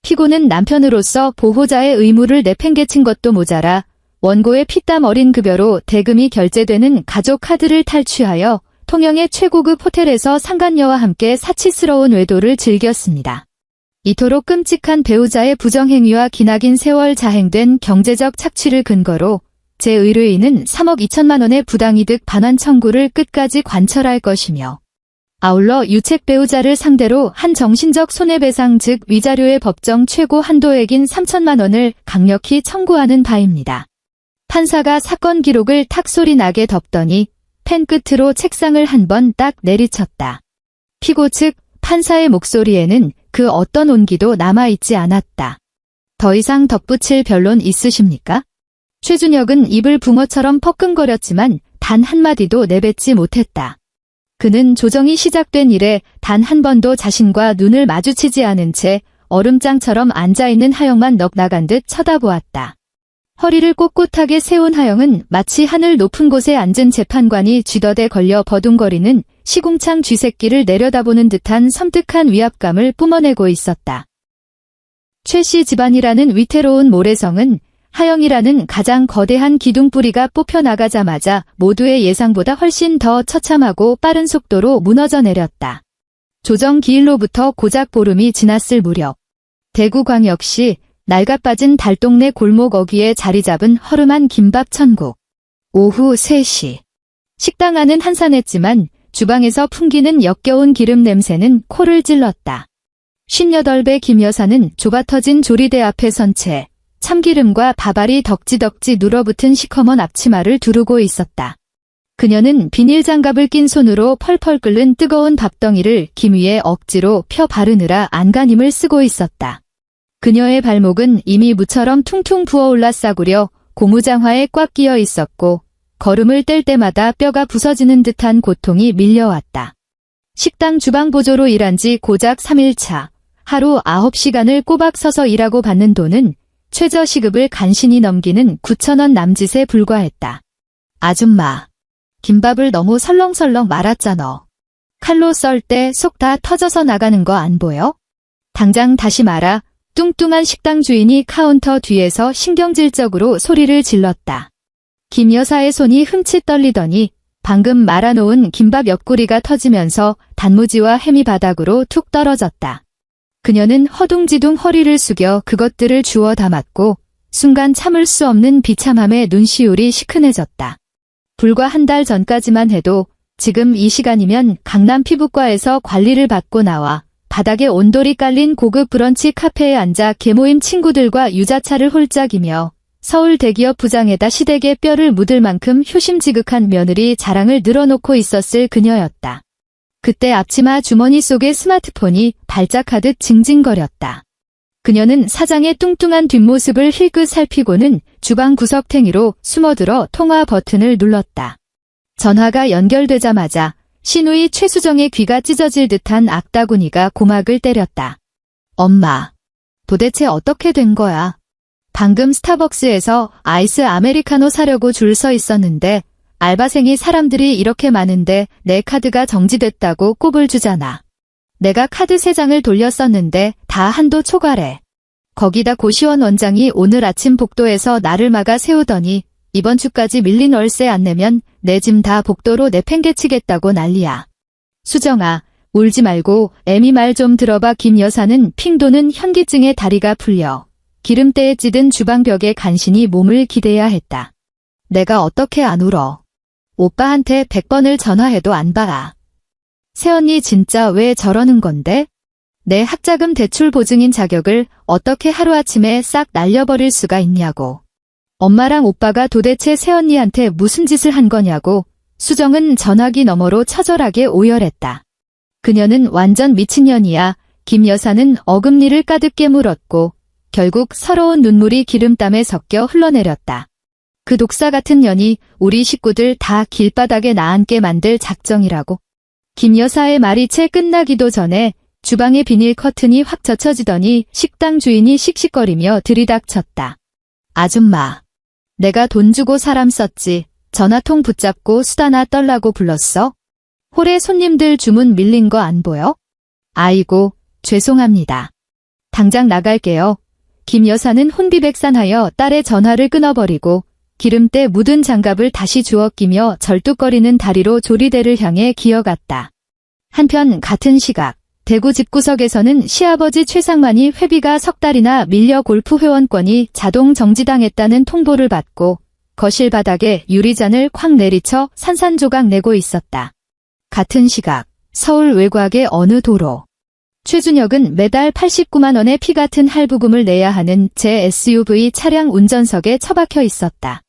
피고는 남편으로서 보호자의 의무를 내팽개친 것도 모자라 원고의 피땀 어린 급여로 대금이 결제되는 가족 카드를 탈취하여 통영의 최고급 호텔에서 상간녀와 함께 사치스러운 외도를 즐겼습니다. 이토록 끔찍한 배우자의 부정행위와 기나긴 세월 자행된 경제적 착취를 근거로 제 의뢰인은 3억 2천만 원의 부당이득 반환 청구를 끝까지 관철할 것이며 아울러 유책 배우자를 상대로 한 정신적 손해배상 즉 위자료의 법정 최고 한도액인 3천만 원을 강력히 청구하는 바입니다. 판사가 사건 기록을 탁소리 나게 덮더니 펜 끝으로 책상을 한 번 딱 내리쳤다. 피고 측 판사의 목소리에는 그 어떤 온기도 남아있지 않았다. 더 이상 덧붙일 변론 있으십니까? 최준혁은 입을 붕어처럼 퍼끔거렸지만 단 한마디도 내뱉지 못했다. 그는 조정이 시작된 이래 단 한 번도 자신과 눈을 마주치지 않은 채 얼음장처럼 앉아있는 하영만 넋 나간 듯 쳐다보았다. 허리를 꼿꼿하게 세운 하영은 마치 하늘 높은 곳에 앉은 재판관이 쥐덫에 걸려 버둥거리는 시궁창 쥐새끼를 내려다보는 듯한 섬뜩한 위압감을 뿜어내고 있었다. 최씨 집안이라는 위태로운 모래성은 하영이라는 가장 거대한 기둥뿌리가 뽑혀나가자마자 모두의 예상보다 훨씬 더 처참하고 빠른 속도로 무너져 내렸다. 조정 기일로부터 고작 보름이 지났을 무렵 대구광역시 낡아빠진 달동네 골목 어귀에 자리 잡은 허름한 김밥 천국. 오후 3시. 식당 안은 한산했지만 주방에서 풍기는 역겨운 기름 냄새는 코를 찔렀다. 58배 김 여사는 좁아터진 조리대 앞에 선 채 참기름과 밥알이 덕지덕지 눌어붙은 시커먼 앞치마를 두르고 있었다. 그녀는 비닐 장갑을 낀 손으로 펄펄 끓는 뜨거운 밥덩이를 김 위에 억지로 펴 바르느라 안간힘을 쓰고 있었다. 그녀의 발목은 이미 무처럼 퉁퉁 부어올라 싸구려 고무장화에 꽉 끼어 있었고 걸음을 뗄 때마다 뼈가 부서지는 듯한 고통이 밀려왔다. 식당 주방 보조로 일한 지 고작 3일차. 하루 9시간을 꼬박 서서 일하고 받는 돈은 최저시급을 간신히 넘기는 9,000원 남짓에 불과했다. 아줌마, 김밥을 너무 설렁설렁 말았잖아. 칼로 썰 때 속 다 터져서 나가는 거 안 보여? 당장 다시 말아. 뚱뚱한 식당 주인이 카운터 뒤에서 신경질적으로 소리를 질렀다. 김 여사의 손이 흠칫 떨리더니 방금 말아놓은 김밥 옆구리가 터지면서 단무지와 햄이 바닥으로 툭 떨어졌다. 그녀는 허둥지둥 허리를 숙여 그것들을 주워 담았고 순간 참을 수 없는 비참함에 눈시울이 시큰해졌다. 불과 한 달 전까지만 해도 지금 이 시간이면 강남 피부과에서 관리를 받고 나와 바닥에 온돌이 깔린 고급 브런치 카페에 앉아 계모임 친구들과 유자차를 홀짝이며 서울 대기업 부장에다 시댁의 뼈를 묻을 만큼 효심지극한 며느리 자랑을 늘어놓고 있었을 그녀였다. 그때 앞치마 주머니 속의 스마트폰이 발작하듯 징징거렸다. 그녀는 사장의 뚱뚱한 뒷모습을 힐끗 살피고는 주방 구석탱이로 숨어들어 통화 버튼을 눌렀다. 전화가 연결되자마자 신우이 최수정의 귀가 찢어질 듯한 악다구니가 고막을 때렸다. 엄마, 도대체 어떻게 된 거야? 방금 스타벅스에서 아이스 아메리카노 사려고 줄 서 있었는데 알바생이 사람들이 이렇게 많은데 내 카드가 정지됐다고 꼽을 주잖아. 내가 카드 3장을 돌렸었는데 다 한도 초과래. 거기다 고시원 원장이 오늘 아침 복도에서 나를 막아 세우더니 이번 주까지 밀린 월세 안 내면 내 짐 다 복도로 내팽개치겠다고 난리야. 수정아, 울지 말고 애미 말 좀 들어봐. 김 여사는 핑 도는 현기증에 다리가 풀려 기름때에 찌든 주방벽에 간신히 몸을 기대야 했다. 내가 어떻게 안 울어. 오빠한테 100번을 전화해도 안 받아. 새언니 진짜 왜 저러는 건데? 내 학자금 대출 보증인 자격을 어떻게 하루아침에 싹 날려버릴 수가 있냐고. 엄마랑 오빠가 도대체 새언니한테 무슨 짓을 한 거냐고. 수정은 전화기 너머로 처절하게 오열했다. 그녀는 완전 미친년이야. 김 여사는 어금니를 가득 깨물었고 결국 서러운 눈물이 기름땀에 섞여 흘러내렸다. 그 독사 같은 년이 우리 식구들 다 길바닥에 나앉게 만들 작정이라고. 김 여사의 말이 채 끝나기도 전에 주방의 비닐 커튼이 확 젖혀지더니 식당 주인이 씩씩거리며 들이닥쳤다. 아줌마, 내가 돈 주고 사람 썼지. 전화통 붙잡고 수다나 떨라고 불렀어? 홀에 손님들 주문 밀린 거 안 보여? 아이고, 죄송합니다. 당장 나갈게요. 김 여사는 혼비백산하여 딸의 전화를 끊어버리고 기름때 묻은 장갑을 다시 주워 끼며 절뚝거리는 다리로 조리대를 향해 기어갔다. 한편 같은 시각 대구 집구석에서는 시아버지 최상만이 회비가 석 달이나 밀려 골프 회원권이 자동 정지당했다는 통보를 받고 거실 바닥에 유리잔을 콱 내리쳐 산산조각 내고 있었다. 같은 시각 서울 외곽의 어느 도로. 최준혁은 매달 89만 원의 피 같은 할부금을 내야 하는 제 SUV 차량 운전석에 처박혀 있었다.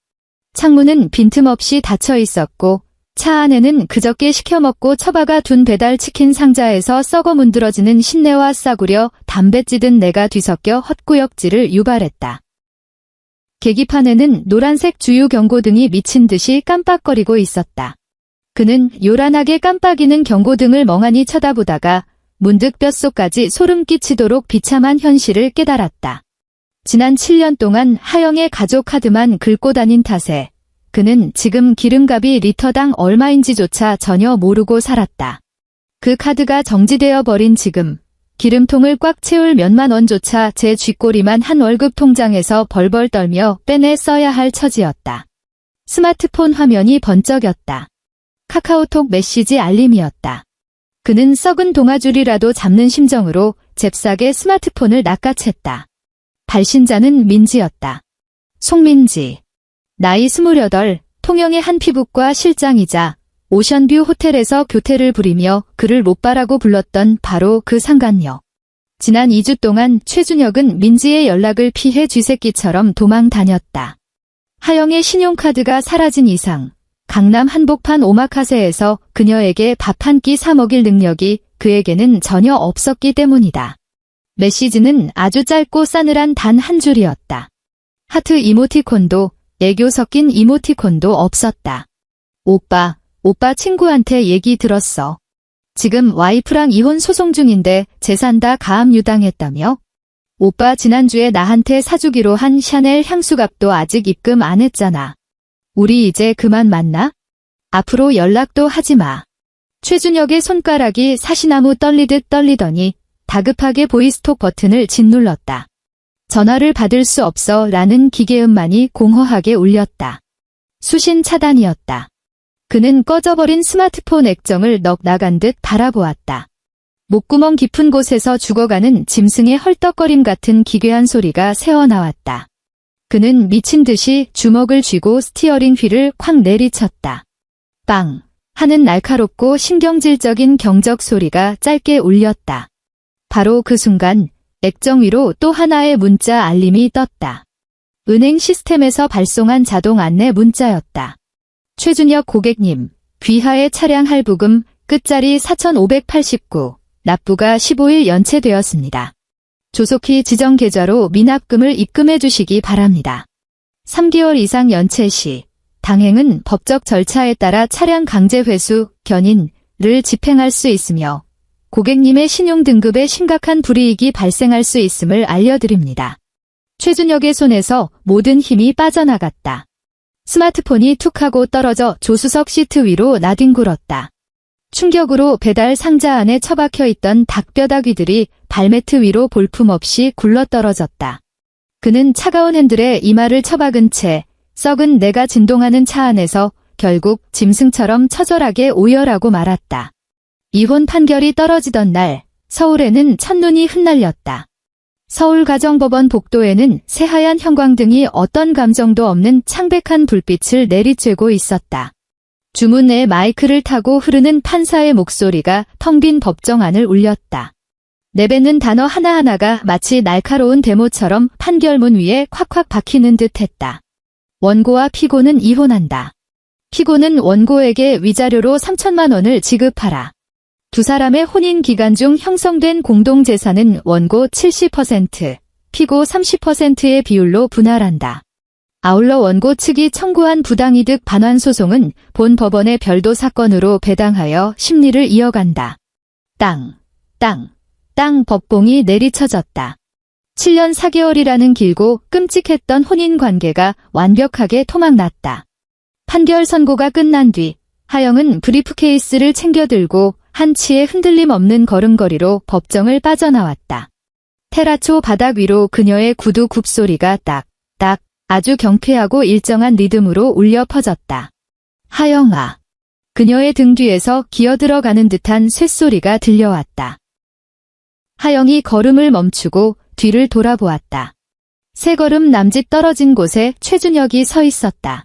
창문은 빈틈없이 닫혀 있었고 차 안에는 그저께 시켜먹고 처박아 둔 배달치킨 상자에서 썩어 문드러지는 신내와 싸구려 담배 찌든 내가 뒤섞여 헛구역질을 유발했다. 계기판에는 노란색 주유 경고등이 미친 듯이 깜빡거리고 있었다. 그는 요란하게 깜빡이는 경고등을 멍하니 쳐다보다가 문득 뼛속까지 소름 끼치도록 비참한 현실을 깨달았다. 지난 7년 동안 하영의 가족 카드만 긁고 다닌 탓에 그는 지금 기름값이 리터당 얼마인지조차 전혀 모르고 살았다. 그 카드가 정지되어 버린 지금 기름통을 꽉 채울 몇만 원조차 제 쥐꼬리만 한 월급 통장에서 벌벌 떨며 빼내 써야 할 처지였다. 스마트폰 화면이 번쩍였다. 카카오톡 메시지 알림이었다. 그는 썩은 동아줄이라도 잡는 심정으로 잽싸게 스마트폰을 낚아챘다. 발신자는 민지였다. 송민지. 나이 28, 통영의 한 피부과 실장이자 오션뷰 호텔에서 교태를 부리며 그를 오빠라고 불렀던 바로 그 상간녀. 지난 2주 동안 최준혁은 민지의 연락을 피해 쥐새끼처럼 도망 다녔다. 하영의 신용카드가 사라진 이상 강남 한복판 오마카세에서 그녀에게 밥 한 끼 사 먹일 능력이 그에게는 전혀 없었기 때문이다. 메시지는 아주 짧고 싸늘한 단 한 줄이었다. 하트 이모티콘도 애교 섞인 이모티콘도 없었다. 오빠 친구한테 얘기 들었어. 지금 와이프랑 이혼 소송 중인데 재산 다 가압류당했다며? 오빠 지난주에 나한테 사주기로 한 샤넬 향수값도 아직 입금 안 했잖아. 우리 이제 그만 만나? 앞으로 연락도 하지 마. 최준혁의 손가락이 사시나무 떨리듯 떨리더니 다급하게 보이스톡 버튼을 짓눌렀다. 전화를 받을 수 없어 라는 기계음만이 공허하게 울렸다. 수신 차단이었다. 그는 꺼져버린 스마트폰 액정을 넋 나간 듯 바라보았다. 목구멍 깊은 곳에서 죽어가는 짐승의 헐떡거림 같은 기괴한 소리가 새어나왔다. 그는 미친 듯이 주먹을 쥐고 스티어링 휠을 콱 내리쳤다. 빵! 하는 날카롭고 신경질적인 경적 소리가 짧게 울렸다. 바로 그 순간 액정 위로 또 하나의 문자 알림이 떴다. 은행 시스템에서 발송한 자동 안내 문자였다. 최준혁 고객님, 귀하의 차량 할부금 끝자리 4,589, 납부가 15일 연체되었습니다. 조속히 지정 계좌로 미납금을 입금해 주시기 바랍니다. 3개월 이상 연체 시 당행은 법적 절차에 따라 차량 강제 회수, 견인을 집행할 수 있으며 고객님의 신용등급에 심각한 불이익이 발생할 수 있음을 알려드립니다. 최준혁의 손에서 모든 힘이 빠져나갔다. 스마트폰이 툭 하고 떨어져 조수석 시트 위로 나뒹굴었다. 충격으로 배달 상자 안에 처박혀 있던 닭뼈다귀들이 발매트 위로 볼품없이 굴러떨어졌다. 그는 차가운 핸들에 이마를 처박은 채 썩은 내가 진동하는 차 안에서 결국 짐승처럼 처절하게 오열하고 말았다. 이혼 판결이 떨어지던 날 서울에는 첫눈이 흩날렸다. 서울가정법원 복도에는 새하얀 형광등이 어떤 감정도 없는 창백한 불빛을 내리쬐고 있었다. 주문의 마이크를 타고 흐르는 판사의 목소리가 텅 빈 법정안을 울렸다. 내뱉는 단어 하나하나가 마치 날카로운 대모처럼 판결문 위에 콱콱 박히는 듯했다. 원고와 피고는 이혼한다. 피고는 원고에게 위자료로 3천만 원을 지급하라. 두 사람의 혼인 기간 중 형성된 공동재산은 원고 70%, 피고 30%의 비율로 분할한다. 아울러 원고 측이 청구한 부당이득 반환 소송은 본 법원의 별도 사건으로 배당하여 심리를 이어간다. 땅 법봉이 내리쳐졌다. 7년 4개월이라는 길고 끔찍했던 혼인 관계가 완벽하게 토막났다. 판결 선고가 끝난 뒤 하영은 브리프케이스를 챙겨들고 한치의 흔들림 없는 걸음걸이로 법정을 빠져나왔다. 테라초 바닥 위로 그녀의 구두 굽소리가 딱딱 아주 경쾌하고 일정한 리듬으로 울려 퍼졌다. 하영아. 그녀의 등 뒤에서 기어들어가는 듯한 쇳소리가 들려왔다. 하영이 걸음을 멈추고 뒤를 돌아보았다. 세 걸음 남짓 떨어진 곳에 최준혁이 서 있었다.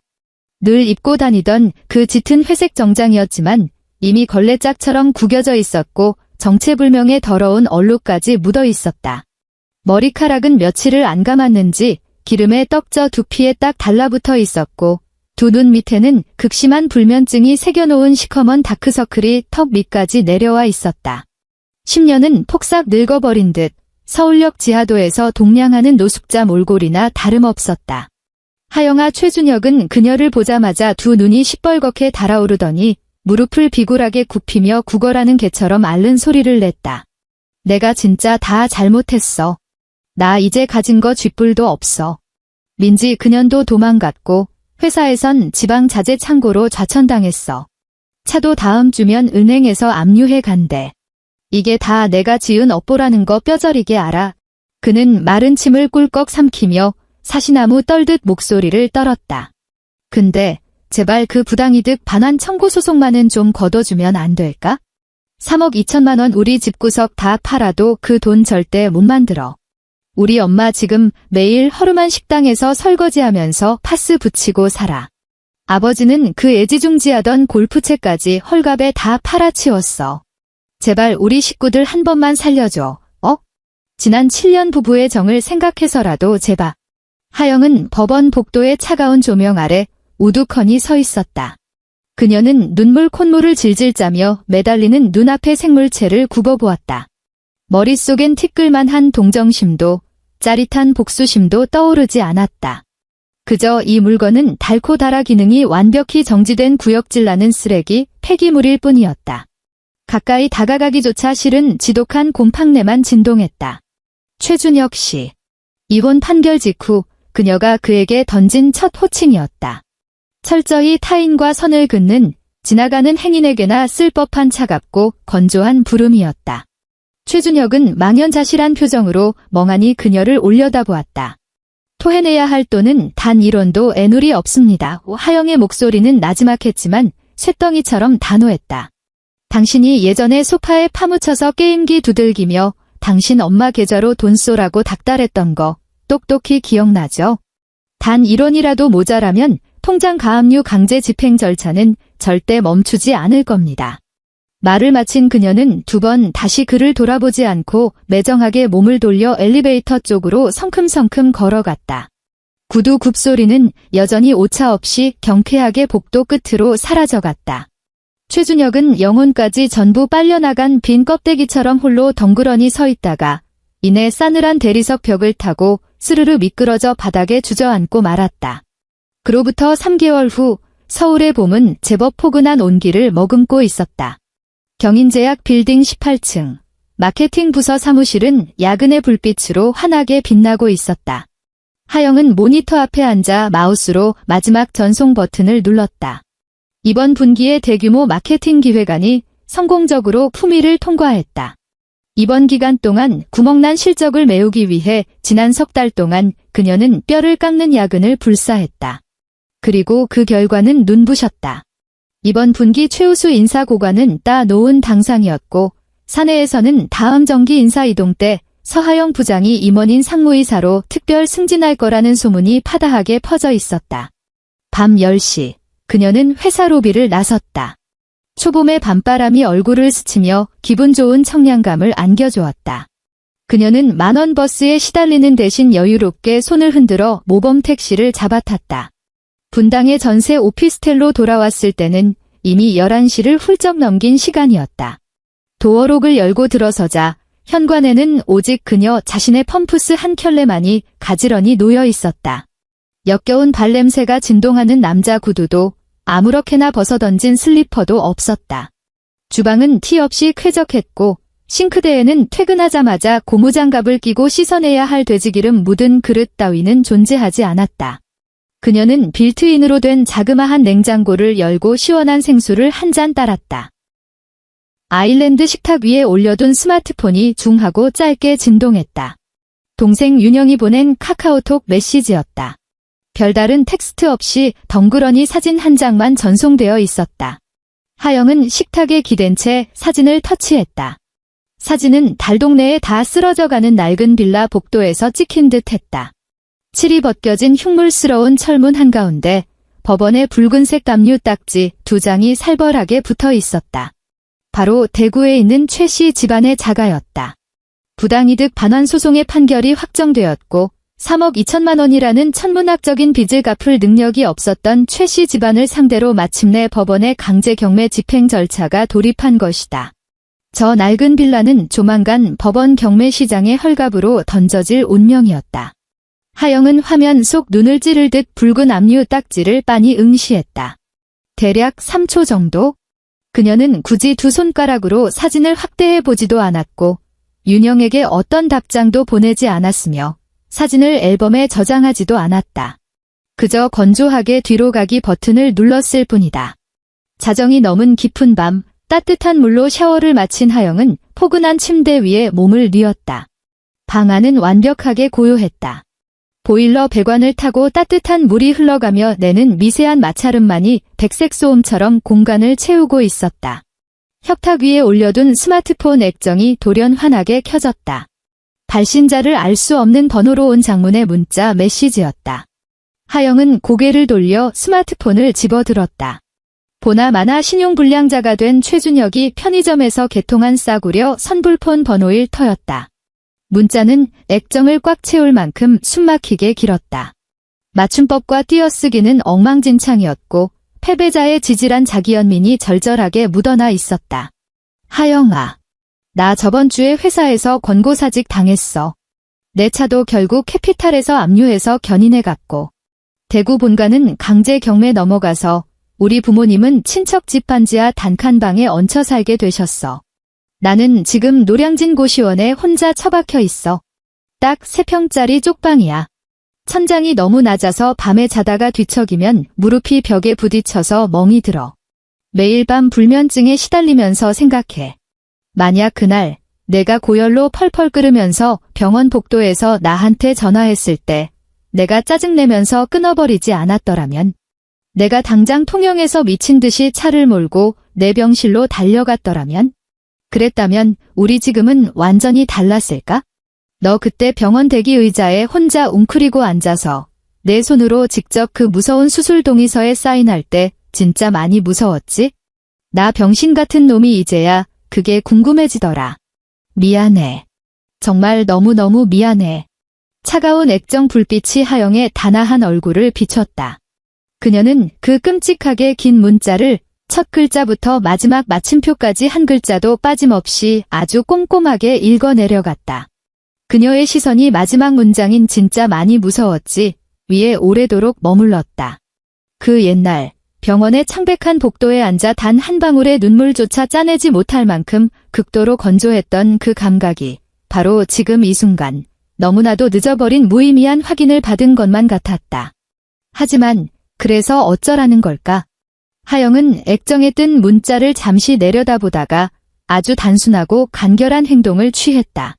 늘 입고 다니던 그 짙은 회색 정장이었지만 이미 걸레짝처럼 구겨져 있었고 정체불명의 더러운 얼룩까지 묻어 있었다. 머리카락은 며칠을 안 감았는지 기름에 떡져 두피에 딱 달라붙어 있었고 두 눈 밑에는 극심한 불면증이 새겨놓은 시커먼 다크서클이 턱 밑까지 내려와 있었다. 10년은 폭삭 늙어버린 듯 서울역 지하도에서 동냥하는 노숙자 몰골이나 다름없었다. 하영아. 최준혁은 그녀를 보자마자 두 눈이 시뻘겋게 달아오르더니 무릎을 비굴하게 굽히며 구걸하는 개처럼 앓는 소리를 냈다. 내가 진짜 다 잘못했어. 나 이제 가진 거 쥐뿔도 없어. 민지 그년도 도망갔고 회사에선 지방 자재 창고로 좌천당했어. 차도 다음 주면 은행에서 압류해 간대. 이게 다 내가 지은 업보라는 거 뼈저리게 알아. 그는 마른 침을 꿀꺽 삼키며 사시나무 떨듯 목소리를 떨었다. 근데 제발 그 부당이득 반환 청구 소송만은 좀 거둬주면 안 될까? 3억 2천만 원 우리 집구석 다 팔아도 그 돈 절대 못 만들어. 우리 엄마 지금 매일 허름한 식당에서 설거지하면서 파스 붙이고 살아. 아버지는 그 애지중지하던 골프채까지 헐값에 다 팔아치웠어. 제발 우리 식구들 한 번만 살려줘. 지난 7년 부부의 정을 생각해서라도 제발. 하영은 법원 복도의 차가운 조명 아래 우두커니 서 있었다. 그녀는 눈물 콧물을 질질 짜며 매달리는 눈앞의 생물체를 굽어보았다. 머릿속엔 티끌만한 동정심도 짜릿한 복수심도 떠오르지 않았다. 그저 이 물건은 닳고 닳아 기능이 완벽히 정지된 구역질 나는 쓰레기, 폐기물일 뿐이었다. 가까이 다가가기조차 싫은 지독한 곰팡내만 진동했다. 최준혁 씨. 이혼 판결 직후 그녀가 그에게 던진 첫 호칭이었다. 철저히 타인과 선을 긋는 지나가는 행인에게나 쓸 법한 차갑고 건조한 부름이었다. 최준혁은 망연자실한 표정으로 멍하니 그녀를 올려다보았다. 토해내야 할 돈은 단 1원도 애누리 없습니다. 하영의 목소리는 나지막했지만 쇳덩이처럼 단호했다. 당신이 예전에 소파에 파묻혀서 게임기 두들기며 당신 엄마 계좌로 돈 쏘라고 닥달했던 거 똑똑히 기억나죠? 단 1원이라도 모자라면 통장 가압류 강제 집행 절차는 절대 멈추지 않을 겁니다. 말을 마친 그녀는 2번 다시 그를 돌아보지 않고 매정하게 몸을 돌려 엘리베이터 쪽으로 성큼성큼 걸어갔다. 구두 굽소리는 여전히 오차 없이 경쾌하게 복도 끝으로 사라져갔다. 최준혁은 영혼까지 전부 빨려나간 빈 껍데기처럼 홀로 덩그러니 서 있다가 이내 싸늘한 대리석 벽을 타고 스르르 미끄러져 바닥에 주저앉고 말았다. 그로부터 3개월 후 서울의 봄은 제법 포근한 온기를 머금고 있었다. 경인제약 빌딩 18층 마케팅 부서 사무실은 야근의 불빛으로 환하게 빛나고 있었다. 하영은 모니터 앞에 앉아 마우스로 마지막 전송 버튼을 눌렀다. 이번 분기의 대규모 마케팅 기획안이 성공적으로 품위를 통과했다. 이번 기간 동안 구멍난 실적을 메우기 위해 지난 석 달 동안 그녀는 뼈를 깎는 야근을 불사했다. 그리고 그 결과는 눈부셨다. 이번 분기 최우수 인사 고관은 따놓은 당상이었고 사내에서는 다음 정기 인사 이동 때 서하영 부장이 임원인 상무이사로 특별 승진할 거라는 소문이 파다하게 퍼져 있었다. 밤 10시 그녀는 회사 로비를 나섰다. 초봄의 밤바람이 얼굴을 스치며 기분 좋은 청량감을 안겨주었다. 그녀는 만원 버스에 시달리는 대신 여유롭게 손을 흔들어 모범 택시를 잡아탔다. 분당의 전세 오피스텔로 돌아왔을 때는 이미 11시를 훌쩍 넘긴 시간이었다. 도어록을 열고 들어서자 현관에는 오직 그녀 자신의 펌프스 한 켤레만이 가지런히 놓여 있었다. 역겨운 발냄새가 진동하는 남자 구두도 아무렇게나 벗어던진 슬리퍼도 없었다. 주방은 티 없이 쾌적했고 싱크대에는 퇴근하자마자 고무장갑을 끼고 씻어내야 할 돼지기름 묻은 그릇 따위는 존재하지 않았다. 그녀는 빌트인으로 된 자그마한 냉장고를 열고 시원한 생수를 한 잔 따랐다. 아일랜드 식탁 위에 올려둔 스마트폰이 중하고 짧게 진동했다. 동생 윤영이 보낸 카카오톡 메시지였다. 별다른 텍스트 없이 덩그러니 사진 한 장만 전송되어 있었다. 하영은 식탁에 기댄 채 사진을 터치했다. 사진은 달동네에 다 쓰러져가는 낡은 빌라 복도에서 찍힌 듯 했다. 칠이 벗겨진 흉물스러운 철문 한가운데 법원의 붉은색 담요 딱지 2장이 살벌하게 붙어 있었다. 바로 대구에 있는 최 씨 집안의 자가였다. 부당이득 반환 소송의 판결이 확정되었고 3억 2천만 원이라는 천문학적인 빚을 갚을 능력이 없었던 최 씨 집안을 상대로 마침내 법원의 강제 경매 집행 절차가 돌입한 것이다. 저 낡은 빌라는 조만간 법원 경매 시장의 헐갑으로 던져질 운명이었다. 하영은 화면 속 눈을 찌르듯 붉은 압류 딱지를 빤히 응시했다. 대략 3초 정도? 그녀는 굳이 2손가락으로 사진을 확대해 보지도 않았고 윤영에게 어떤 답장도 보내지 않았으며 사진을 앨범에 저장하지도 않았다. 그저 건조하게 뒤로 가기 버튼을 눌렀을 뿐이다. 자정이 넘은 깊은 밤 따뜻한 물로 샤워를 마친 하영은 포근한 침대 위에 몸을 뉘었다. 방 안은 완벽하게 고요했다. 보일러 배관을 타고 따뜻한 물이 흘러가며 내는 미세한 마찰음만이 백색 소음처럼 공간을 채우고 있었다. 협탁 위에 올려둔 스마트폰 액정이 돌연환하게 켜졌다. 발신자를 알 수 없는 번호로 온 장문의 문자 메시지였다. 하영은 고개를 돌려 스마트폰을 집어들었다. 보나마나 신용불량자가 된 최준혁이 편의점에서 개통한 싸구려 선불폰 번호일 터였다. 문자는 액정을 꽉 채울 만큼 숨막히게 길었다. 맞춤법과 띄어쓰기는 엉망진창이었고 패배자의 지질한 자기연민이 절절하게 묻어나 있었다. 하영아, 나 저번 주에 회사에서 권고사직 당했어. 내 차도 결국 캐피탈에서 압류해서 견인해 갔고 대구 본가는 강제 경매 넘어가서 우리 부모님은 친척 집 반지하 단칸방에 얹혀 살게 되셨어. 나는 지금 노량진 고시원에 혼자 처박혀 있어. 딱 3평짜리 쪽방이야. 천장이 너무 낮아서 밤에 자다가 뒤척이면 무릎이 벽에 부딪혀서 멍이 들어. 매일 밤 불면증에 시달리면서 생각해. 만약 그날 내가 고열로 펄펄 끓으면서 병원 복도에서 나한테 전화했을 때 내가 짜증내면서 끊어버리지 않았더라면, 내가 당장 통영에서 미친 듯이 차를 몰고 내 병실로 달려갔더라면, 그랬다면 우리 지금은 완전히 달랐을까? 너 그때 병원 대기 의자에 혼자 웅크리고 앉아서 내 손으로 직접 그 무서운 수술 동의서에 사인할 때 진짜 많이 무서웠지? 나 병신 같은 놈이 이제야 그게 궁금해지더라. 미안해. 정말 너무너무 미안해. 차가운 액정 불빛이 하영의 단아한 얼굴을 비췄다. 그녀는 그 끔찍하게 긴 문자를 첫 글자부터 마지막 마침표까지 한 글자도 빠짐없이 아주 꼼꼼하게 읽어내려갔다. 그녀의 시선이 마지막 문장인 진짜 많이 무서웠지 위에 오래도록 머물렀다. 그 옛날 병원의 창백한 복도에 앉아 단 한 방울의 눈물조차 짜내지 못할 만큼 극도로 건조했던 그 감각이 바로 지금 이 순간 너무나도 늦어버린 무의미한 확인을 받은 것만 같았다. 하지만 그래서 어쩌라는 걸까? 하영은 액정에 뜬 문자를 잠시 내려다보다가 아주 단순하고 간결한 행동을 취했다.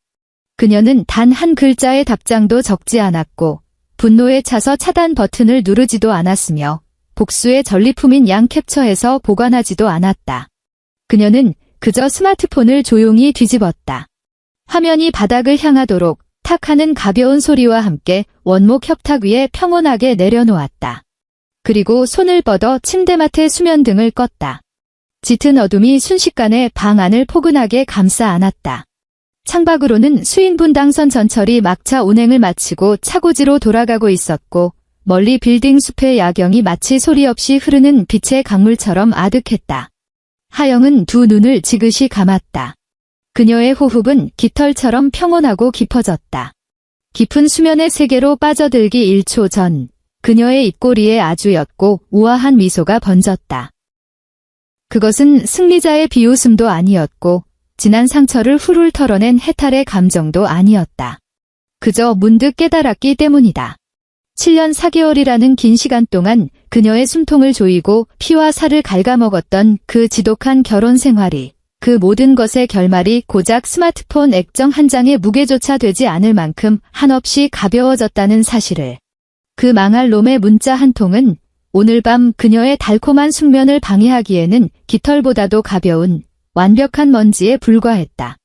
그녀는 단 한 글자의 답장도 적지 않았고 분노에 차서 차단 버튼을 누르지도 않았으며 복수의 전리품인 양 캡처해서 보관하지도 않았다. 그녀는 그저 스마트폰을 조용히 뒤집었다. 화면이 바닥을 향하도록 탁 하는 가벼운 소리와 함께 원목 협탁 위에 평온하게 내려놓았다. 그리고 손을 뻗어 침대맡의 수면등을 껐다. 짙은 어둠이 순식간에 방 안을 포근하게 감싸 안았다. 창밖으로는 수인분당선 전철이 막차 운행을 마치고 차고지로 돌아가고 있었고 멀리 빌딩 숲의 야경이 마치 소리 없이 흐르는 빛의 강물처럼 아득했다. 하영은 두 눈을 지그시 감았다. 그녀의 호흡은 깃털처럼 평온하고 깊어졌다. 깊은 수면의 세계로 빠져들기 1초 전 그녀의 입꼬리에 아주 옅고 우아한 미소가 번졌다. 그것은 승리자의 비웃음도 아니었고 지난 상처를 훌훌 털어낸 해탈의 감정도 아니었다. 그저 문득 깨달았기 때문이다. 7년 4개월이라는 긴 시간 동안 그녀의 숨통을 조이고 피와 살을 갉아먹었던 그 지독한 결혼 생활이 그 모든 것의 결말이 고작 스마트폰 액정 한 장의 무게조차 되지 않을 만큼 한없이 가벼워졌다는 사실을. 그 망할 놈의 문자 한 통은 오늘 밤 그녀의 달콤한 숙면을 방해하기에는 깃털보다도 가벼운 완벽한 먼지에 불과했다.